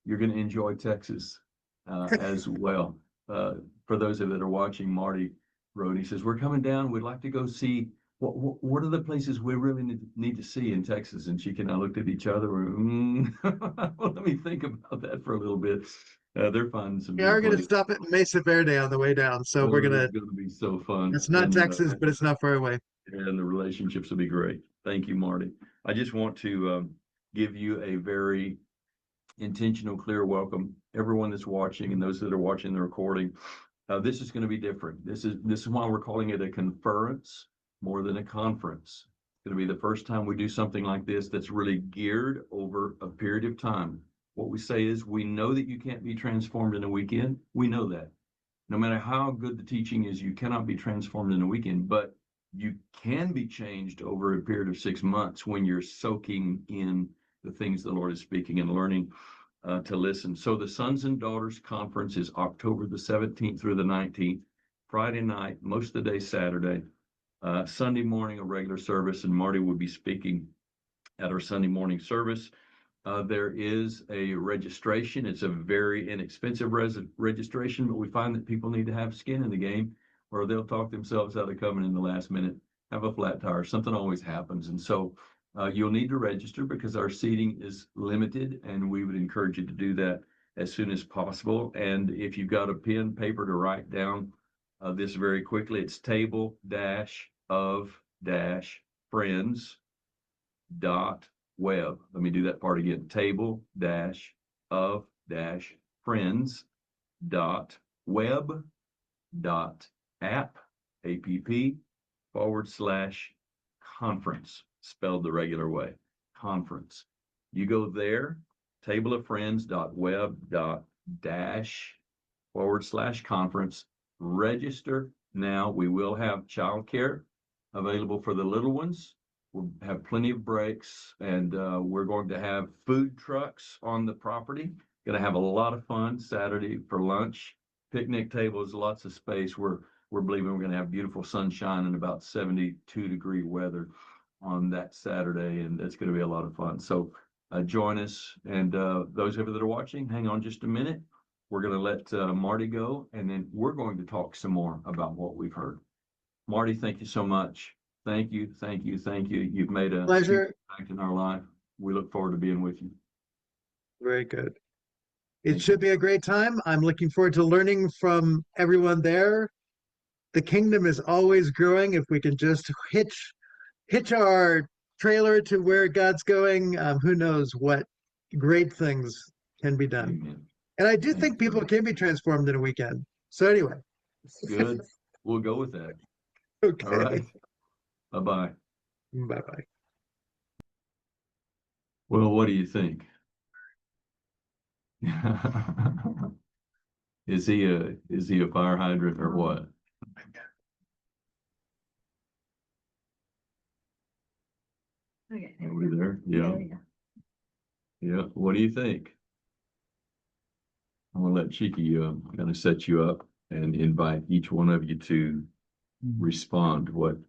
you're going to enjoy Texas as well. For those of you that are watching, Marty wrote, he says, we're coming down. We'd like to go see what are the places we really need to see in Texas? And she and I looked at each other. Well, let me think about that for a little bit. They're finding some. We are going to stop at Mesa Verde on the way down. So we're going to. It's going to be so fun. It's not Texas, but it's not far away. And the relationships will be great. Thank you, Marty. I just want to give you a very intentional, clear welcome. Everyone that's watching and those that are watching the recording, This is going to be different. This is why we're calling it a conference more than a conference. It's going to be the first time we do something like this that's really geared over a period of time. What we say is, we know that you can't be transformed in a weekend. We know that. No matter how good the teaching is, you cannot be transformed in a weekend, but you can be changed over a period of 6 months when you're soaking in the things the Lord is speaking and learning to listen. So the Sons and Daughters Conference is October the 17th through the 19th, Friday night, most of the day Saturday, Sunday morning, a regular service, and Marty will be speaking at our Sunday morning service. There is a registration. It's a very inexpensive registration, but we find that people need to have skin in the game, or they'll talk themselves out of coming in the last minute, have a flat tire. Something always happens. And so you'll need to register because our seating is limited, and we would encourage you to do that as soon as possible. And if you've got a pen, paper to write down this very quickly, it's table-of-friends.web. Let me do that part again. table-of-friends.web.app/conference, spelled the regular way, conference. You go there, table-of-friends.web./conference, register now. We will have childcare available for the little ones. We'll have plenty of breaks, and we're going to have food trucks on the property. Going to have a lot of fun Saturday for lunch, picnic tables, lots of space. We're believing we're going to have beautiful sunshine and about 72-degree weather on that Saturday, and it's going to be a lot of fun. So join us, and those of you that are watching, hang on just a minute. We're going to let Marty go, and then we're going to talk some more about what we've heard. Marty, thank you so much. Thank you, thank you, thank you. You've made a Pleasure. impact in our life. We look forward to being with you. Very good. Thank It should be a great time. I'm looking forward to learning from everyone there. The kingdom is always growing. If we can just hitch our trailer to where God's going, who knows what great things can be done. Amen. And I do Thank think you. people can be transformed in a weekend. So anyway. Good. We'll go with that. Okay. All right. Bye-bye. Bye-bye. Well, what do you think? Is he a fire hydrant or what? Okay. Are we there? Yeah. Yeah. What do you think? I'm gonna let Cheeky kind of set you up and invite each one of you to respond. What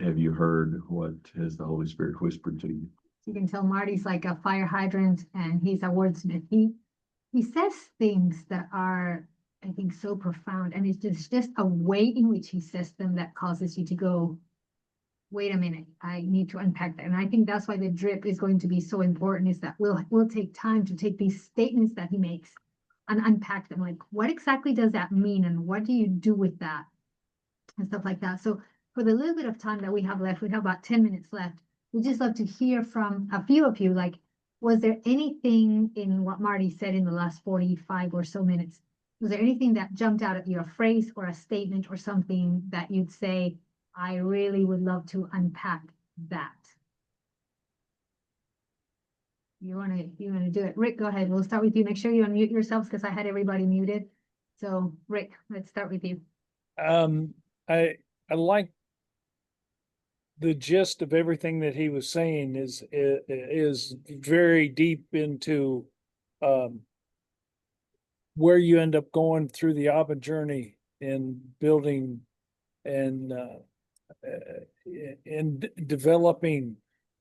have you heard? What has the Holy Spirit whispered to you? You can tell Marty's like a fire hydrant and he's a wordsmith. He says things that are, I think, so profound, and it's just a way in which he says them that causes you to go, wait a minute, I need to unpack that. And I think that's why the drip is going to be so important, is that we'll take time to take these statements that he makes and unpack them. Like, what exactly does that mean? And what do you do with that? And stuff like that. So for the little bit of time that we have left, we have about 10 minutes left. We'd just love to hear from a few of you. Like, was there anything in what Marty said in the last 45 or so minutes? Was there anything that jumped out at you, a phrase or a statement or something that you'd say, I really would love to unpack that? You wanna do it? Rick, go ahead. We'll start with you. Make sure you unmute yourselves because I had everybody muted. So Rick, let's start with you. I like the gist of everything that he was saying is very deep into where you end up going through the Abba journey in building and in developing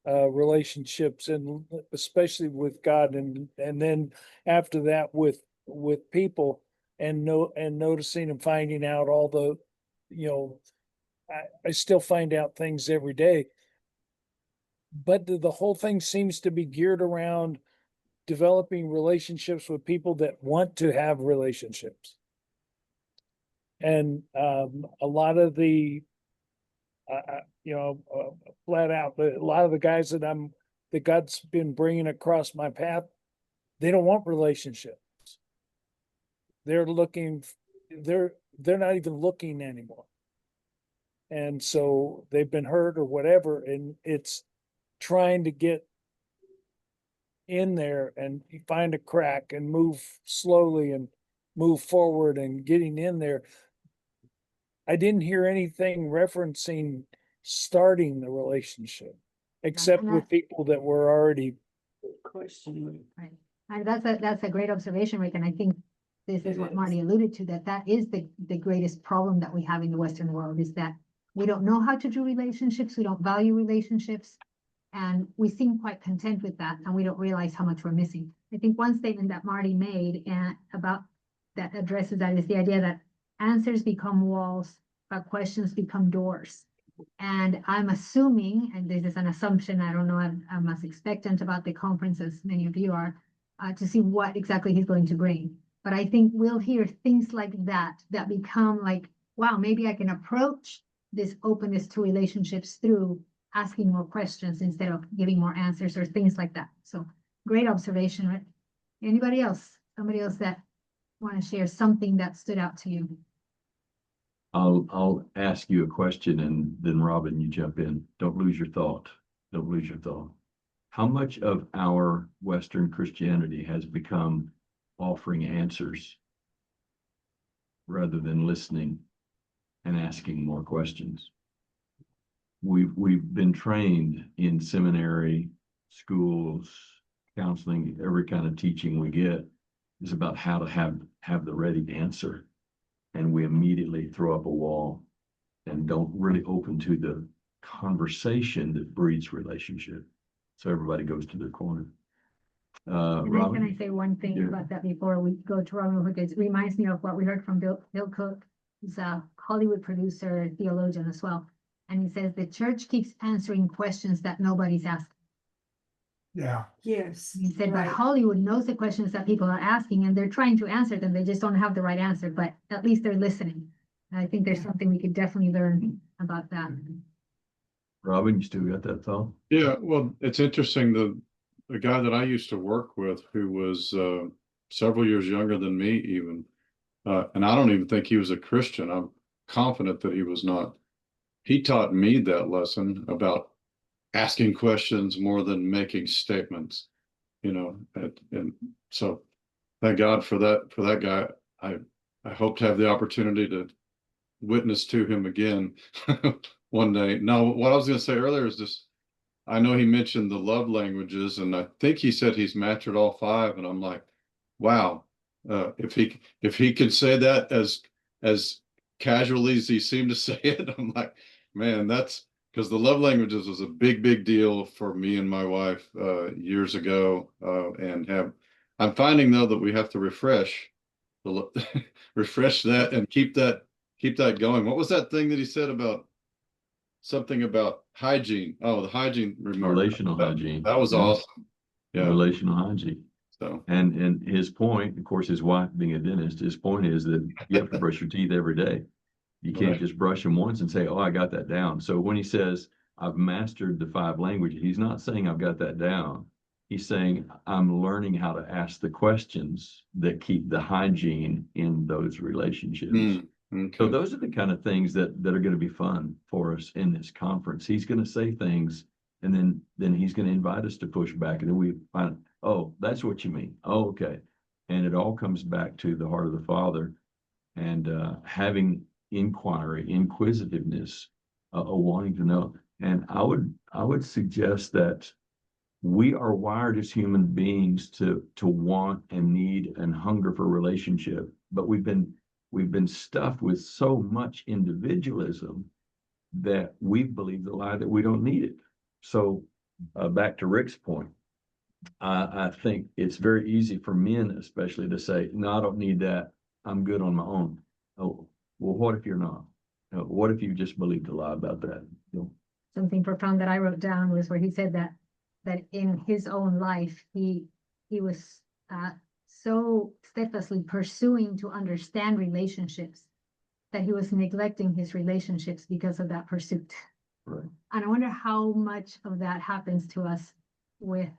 relationships, and especially with God, and then after that with people, and noticing and finding out all the, I still find out things every day, but the whole thing seems to be geared around developing relationships with people that want to have relationships. And a lot of the, flat out, a lot of the guys that God's been bringing across my path, they don't want relationships. They're looking, they're not even looking anymore. And so they've been hurt or whatever, and it's trying to get in there and find a crack and move slowly and move forward and getting in there. I didn't hear anything referencing starting the relationship, except and with people that were already. Right. And that's a great observation, Rick. And I think this is It what is. Marty alluded to, that is the greatest problem that we have in the Western world, is that we don't know how to do relationships. We don't value relationships. And we seem quite content with that, and we don't realize how much we're missing. I think one statement that Marty made about that addresses that is the idea that answers become walls, but questions become doors. And I'm assuming, and this is an assumption, I don't know, I'm as expectant about the conference as many of you are, to see what exactly he's going to bring. But I think we'll hear things like that become like, wow, maybe I can approach this openness to relationships through asking more questions instead of giving more answers or things like that. So great observation, right? Anybody else? Somebody else that want to share something that stood out to you? I'll ask you a question, and then Robin, you jump in. Don't lose your thought. Don't lose your thought. How much of our Western Christianity has become offering answers rather than listening and asking more questions? We've been trained in seminary, schools, counseling, every kind of teaching we get is about how to have the ready answer. And we immediately throw up a wall and don't really open to the conversation that breeds relationship. So everybody goes to their corner. Can I Robin? say one thing Yeah. about that before we go to Robin? Because it reminds me of what we heard from Bill Cook. He's a Hollywood producer, theologian as well. And he says the church keeps answering questions that nobody's asking. Yeah. Yes. He said, but right. Hollywood knows the questions that people are asking and they're trying to answer them. They just don't have the right answer, but at least they're listening. And I think there's something we could definitely learn about that. Robin, you still got that thought? Yeah, well, it's interesting. The guy that I used to work with, who was several years younger than me, even, and I don't even think he was a Christian. I'm confident that he was not. He taught me that lesson about asking questions more than making statements, and so thank God for that guy. I hope to have the opportunity to witness to him again one day. No, what I was going to say earlier is just, I know he mentioned the love languages, and I think he said he's mastered all 5, and I'm like, wow, if he could say that as casually as he seemed to say it, I'm like, man, that's because the love languages was a big deal for me and my wife years ago, and I'm finding though that we have to refresh that and keep that going. What was that thing that he said about something about hygiene? Oh, the hygiene remark. Relational hygiene. That was Yeah. awesome. Yeah. Relational hygiene. So And his point, of course, his wife being a dentist, his point is that you have to brush your teeth every day. You can't Right. just brush them once and say, oh, I got that down. So when he says, I've mastered the 5 languages, he's not saying I've got that down. He's saying I'm learning how to ask the questions that keep the hygiene in those relationships. okay. So those are the kind of things that are going to be fun for us in this conference. He's going to say things, and then he's going to invite us to push back, and then we find, oh, that's what you mean. Oh, okay. And it all comes back to the heart of the Father, and having inquiry, inquisitiveness, a wanting to know. And I would suggest that we are wired as human beings to want and need and hunger for relationship, but we've been stuffed with so much individualism that we believe the lie that we don't need it. So back to Rick's point, I think it's very easy for men especially to say, no, I don't need that. I'm good on my own. Oh, well, what if you're not? What if you just believed a lie about that? Something profound that I wrote down was where he said that in his own life, he was so steadfastly pursuing to understand relationships that he was neglecting his relationships because of that pursuit. Right. And I wonder how much of that happens to us with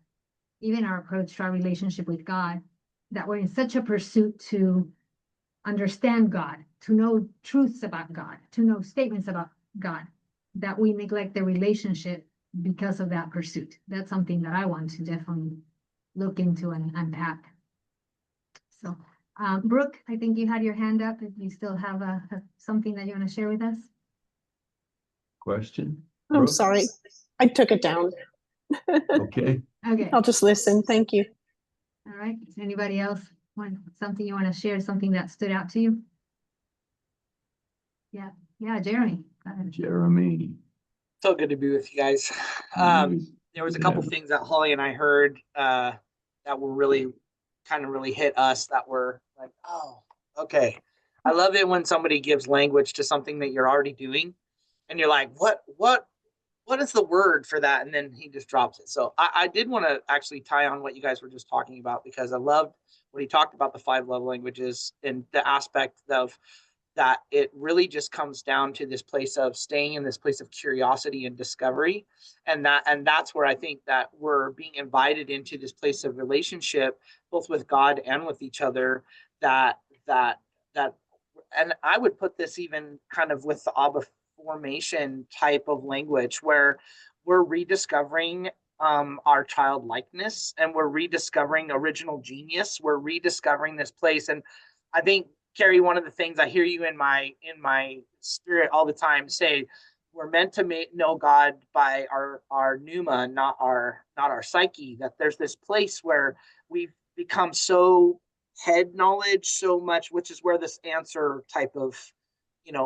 even our approach to our relationship with God, that we're in such a pursuit to understand God, to know truths about God, to know statements about God, that we neglect the relationship because of that pursuit. That's something that I want to definitely look into and unpack. So, Brooke, I think you had your hand up. If you still have something that you want to share with us. Question? I'm Brooke? sorry. I took it down. Okay. Okay. I'll just listen. Thank you. All right. Does anybody else want something you want to share, something that stood out to you? Yeah. Yeah, Jeremy. Go ahead. Jeremy. So good to be with you guys. There was a couple things that Holly and I heard that were really really hit us, that were like, oh, okay. I love it when somebody gives language to something that you're already doing, and you're like, what is the word for that? And then he just drops it. So I did want to actually tie on what you guys were just talking about, because I loved when he talked about the 5 love languages and the aspect of that. It really just comes down to this place of staying in this place of curiosity and discovery. And that's where I think that we're being invited into this place of relationship, both with God and with each other, that and I would put this even kind of with the Abba formation type of language, where we're rediscovering our childlikeness, and we're rediscovering original genius. We're rediscovering this place. And I think, Carrie, one of the things I hear you in my spirit all the time say, we're meant to know God by our pneuma, not our psyche. That there's this place where we've become so head knowledge so much, which is where this answer type of,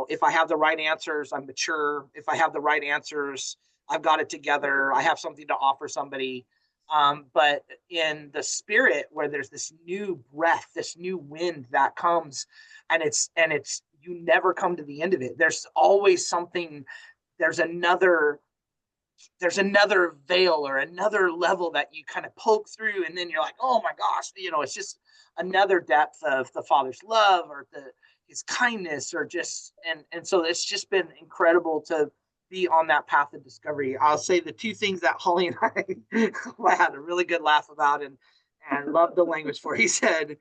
if I have the right answers, I'm mature. If I have the right answers, I've got it together. I have something to offer somebody. But in the spirit, where there's this new breath, this new wind that comes, and it's you never come to the end of it. There's always something. There's another veil or another level that you kind of poke through, and then you're like, oh my gosh, it's just another depth of the Father's love, or his kindness, or just and so it's just been incredible to be on that path of discovery. I'll say the 2 things that Holly and I had a really good laugh about, and loved the language for. He said,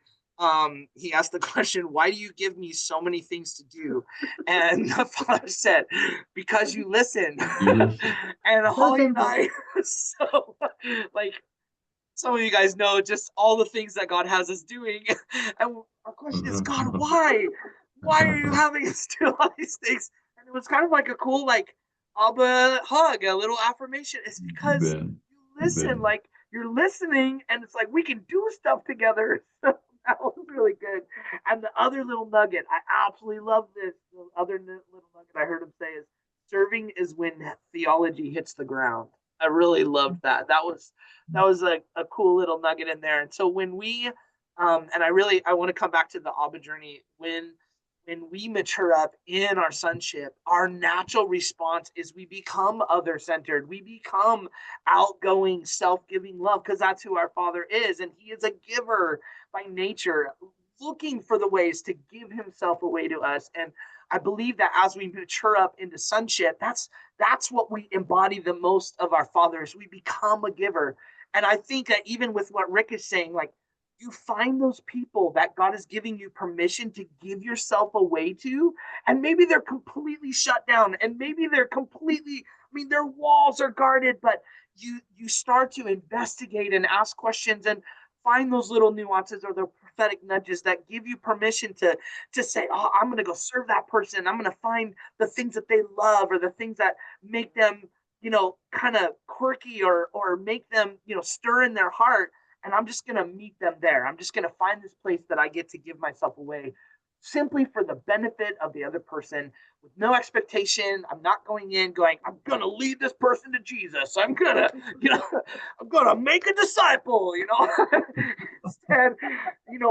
he asked the question, why do you give me so many things to do? And the Father said, because you listen. And Holly and I, so like, some of you guys know just all the things that God has us doing. And our question is, God, why? Why are you having us do all these things? And it was kind of like a cool, like, Abba hug, a little affirmation. It's because you listen, like, you're listening, and it's like we can do stuff together. So that was really good. And the other little nugget, I absolutely love this. The other little nugget I heard him say is, serving is when theology hits the ground. I really loved that. That was a cool little nugget in there. And so when we, and I want to come back to the Abba journey, when we mature up in our sonship, our natural response is we become other-centered. We become outgoing, self-giving love, because that's who our Father is. And he is a giver by nature, looking for the ways to give himself away to us. And I believe that as we mature up into sonship, that's what we embody the most of our Father, is we become a giver. And I think that even with what Rick is saying, like, you find those people that God is giving you permission to give yourself away to, and maybe they're completely shut down, and maybe they're completely, their walls are guarded, but you start to investigate and ask questions and find those little nuances or the prophetic nudges that give you permission to say, oh, I'm going to go serve that person. I'm going to find the things that they love, or the things that make them, kind of quirky, or make them, stir in their heart. And I'm just going to meet them there. I'm just going to find this place that I get to give myself away, simply for the benefit of the other person, with no expectation. I'm not going in going, I'm going to lead this person to Jesus. I'm going to make a disciple, Instead,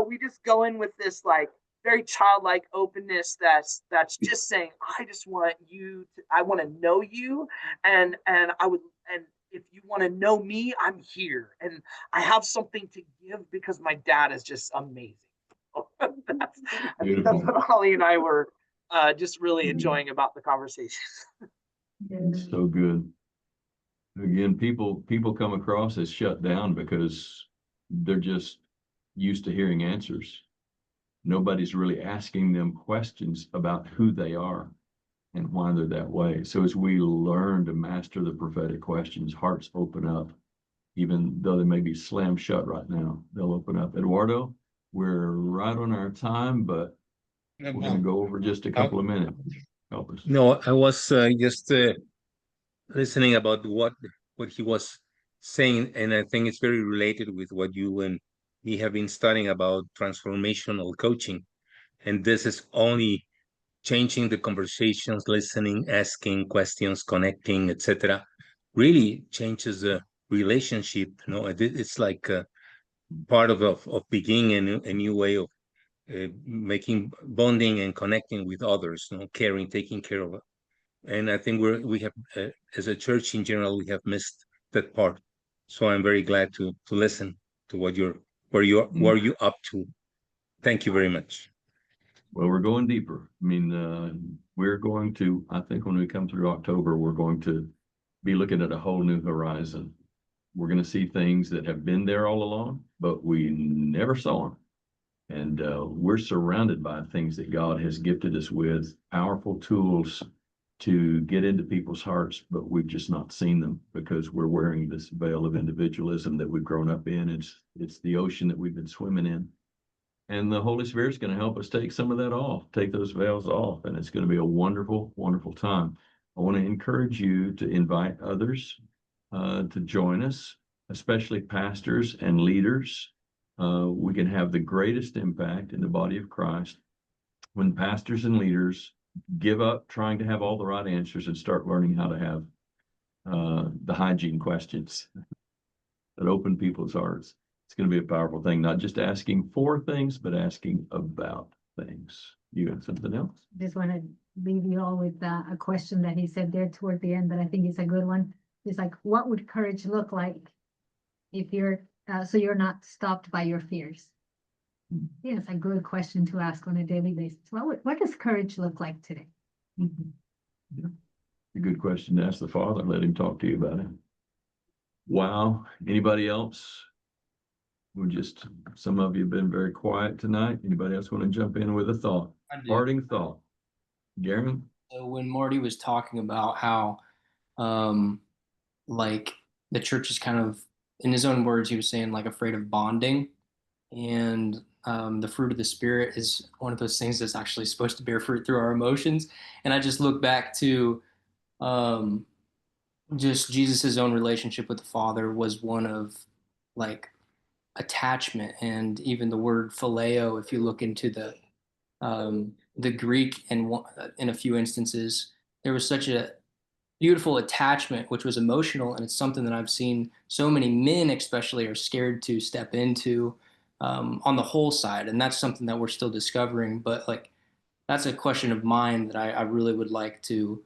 we just go in with this, like, very childlike openness that's just saying, I just want I want to know you, and if you want to know me, I'm here, and I have something to give because my dad is just amazing. I think that's what Holly and I were just really enjoying about the conversation. It's so good. Again, people come across as shut down because they're just used to hearing answers. nobody's really asking them questions about who they are and why they're that way. So as we learn to master the prophetic questions, hearts open up, even though they may be slammed shut right now, they'll open up. Eduardo, we're right on our time, but we're going to go over just a couple of minutes. Help us. No, I was just listening about what he was saying, and I think it's very related with what you and me have been studying about transformational coaching. And this is only changing the conversations, listening, asking questions, connecting, etc. Really changes the relationship. You know, it's like part of beginning a new way of making bonding and connecting with others. You know, caring, taking care of. And I think we have as a church in general, we have missed that part. So I'm very glad to listen to what where you up to. Thank you very much. Well, we're going deeper. I mean, we're going to, I think when we come through October, we're going to be looking at a whole new horizon. We're going to see things that have been there all along, but we never saw them. And we're surrounded by things that God has gifted us with, powerful tools to get into people's hearts, but we've just not seen them because we're wearing this veil of individualism that we've grown up in. It's the ocean that we've been swimming in. And the Holy Spirit's going to help us take some of that off, take those veils off, and it's going to be a wonderful, wonderful time. I want to encourage you to invite others to join us, especially pastors and leaders. We can have the greatest impact in the body of Christ when pastors and leaders give up trying to have all the right answers and start learning how to have the hygiene questions that open people's hearts. It's going to be a powerful thing, not just asking for things, but asking about things. You got something else? Just want to leave you all with a question that he said there toward the end that I think is a good one. It's like, what would courage look like if you're, so you're not stopped by your fears? Yeah, it's a good question to ask on a daily basis. What does courage look like today? Yeah. A good question to ask the Father. Let him talk to you about it. Wow. Anybody else? Some of you have been very quiet tonight. Anybody else want to jump in with a thought? Parting thought. Garen? So when Marty was talking about how, like the church is kind of, in his own words, he was saying like afraid of bonding, and the fruit of the Spirit is one of those things that's actually supposed to bear fruit through our emotions. And I just look back to just Jesus's own relationship with the Father was one of like attachment, and even the word phileo, if you look into the Greek, and in a few instances there was such a beautiful attachment which was emotional, and it's something that I've seen so many men especially are scared to step into on the whole side, and that's something that we're still discovering. But like that's a question of mine that I really would like to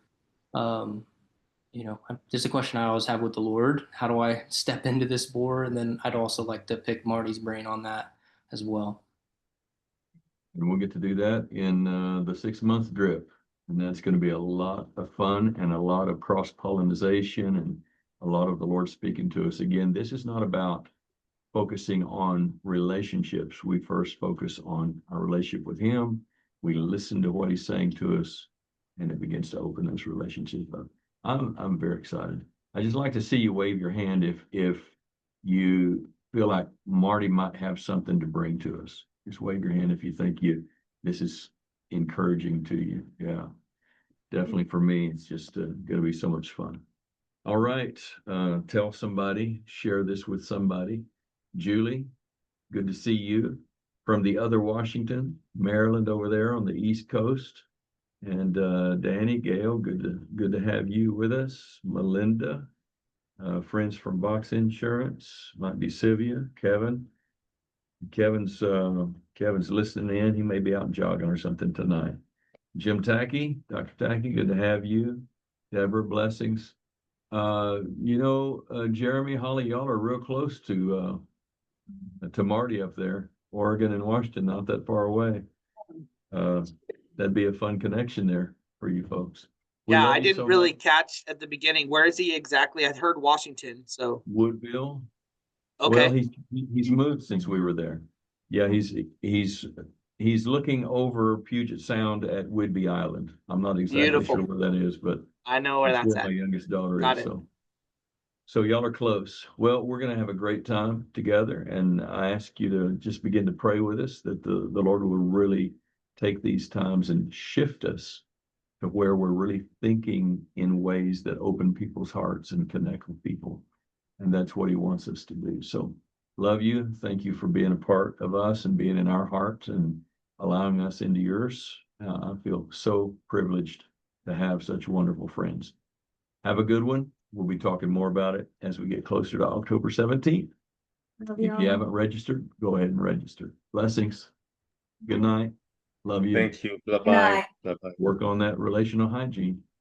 just a question I always have with the Lord. How do I step into this more? And then I'd also like to pick Marty's brain on that as well. And we'll get to do that in the 6-month drip. And that's going to be a lot of fun and a lot of cross-pollination and a lot of the Lord speaking to us. Again, this is not about focusing on relationships. We first focus on our relationship with Him. We listen to what He's saying to us, and it begins to open those relationships up. I'm very excited. I just like to see you wave your hand if you feel like Marty might have something to bring to us. Just wave your hand if you think this is encouraging to you. Yeah, definitely for me, it's just going to be so much fun. All right, tell somebody, share this with somebody. Julie, good to see you from the other Washington, Maryland over there on the East Coast. And Danny, Gail, good to have you with us. Melinda, friends from Box Insurance, might be Sylvia, Kevin. Kevin's listening in. He may be out jogging or something tonight. Jim Tackey, Dr. Tackey, good to have you. Deborah, blessings. Jeremy, Holly, y'all are real close to Marty up there, Oregon and Washington, not that far away. That'd be a fun connection there for you folks. Yeah, I didn't really catch at the beginning. Where is he exactly? I heard Washington, so. Woodville. Okay. Well, he's moved since we were there. Yeah, he's he's looking over Puget Sound at Whidbey Island. I'm not exactly Beautiful. sure where that is, but I know where that's that's where my at. youngest daughter Got is, it. so y'all are close. Well, we're gonna have a great time together, and I ask you to just begin to pray with us that the Lord will really take these times and shift us to where we're really thinking in ways that open people's hearts and connect with people. And that's what he wants us to do. So love you. Thank you for being a part of us and being in our hearts and allowing us into yours. I feel so privileged to have such wonderful friends. Have a good one. We'll be talking more about it as we get closer to October 17th. Love If you y'all. haven't registered, go ahead and register. Blessings. Good night. Love you. Thank you. Bye-bye. Bye-bye. Work on that relational hygiene.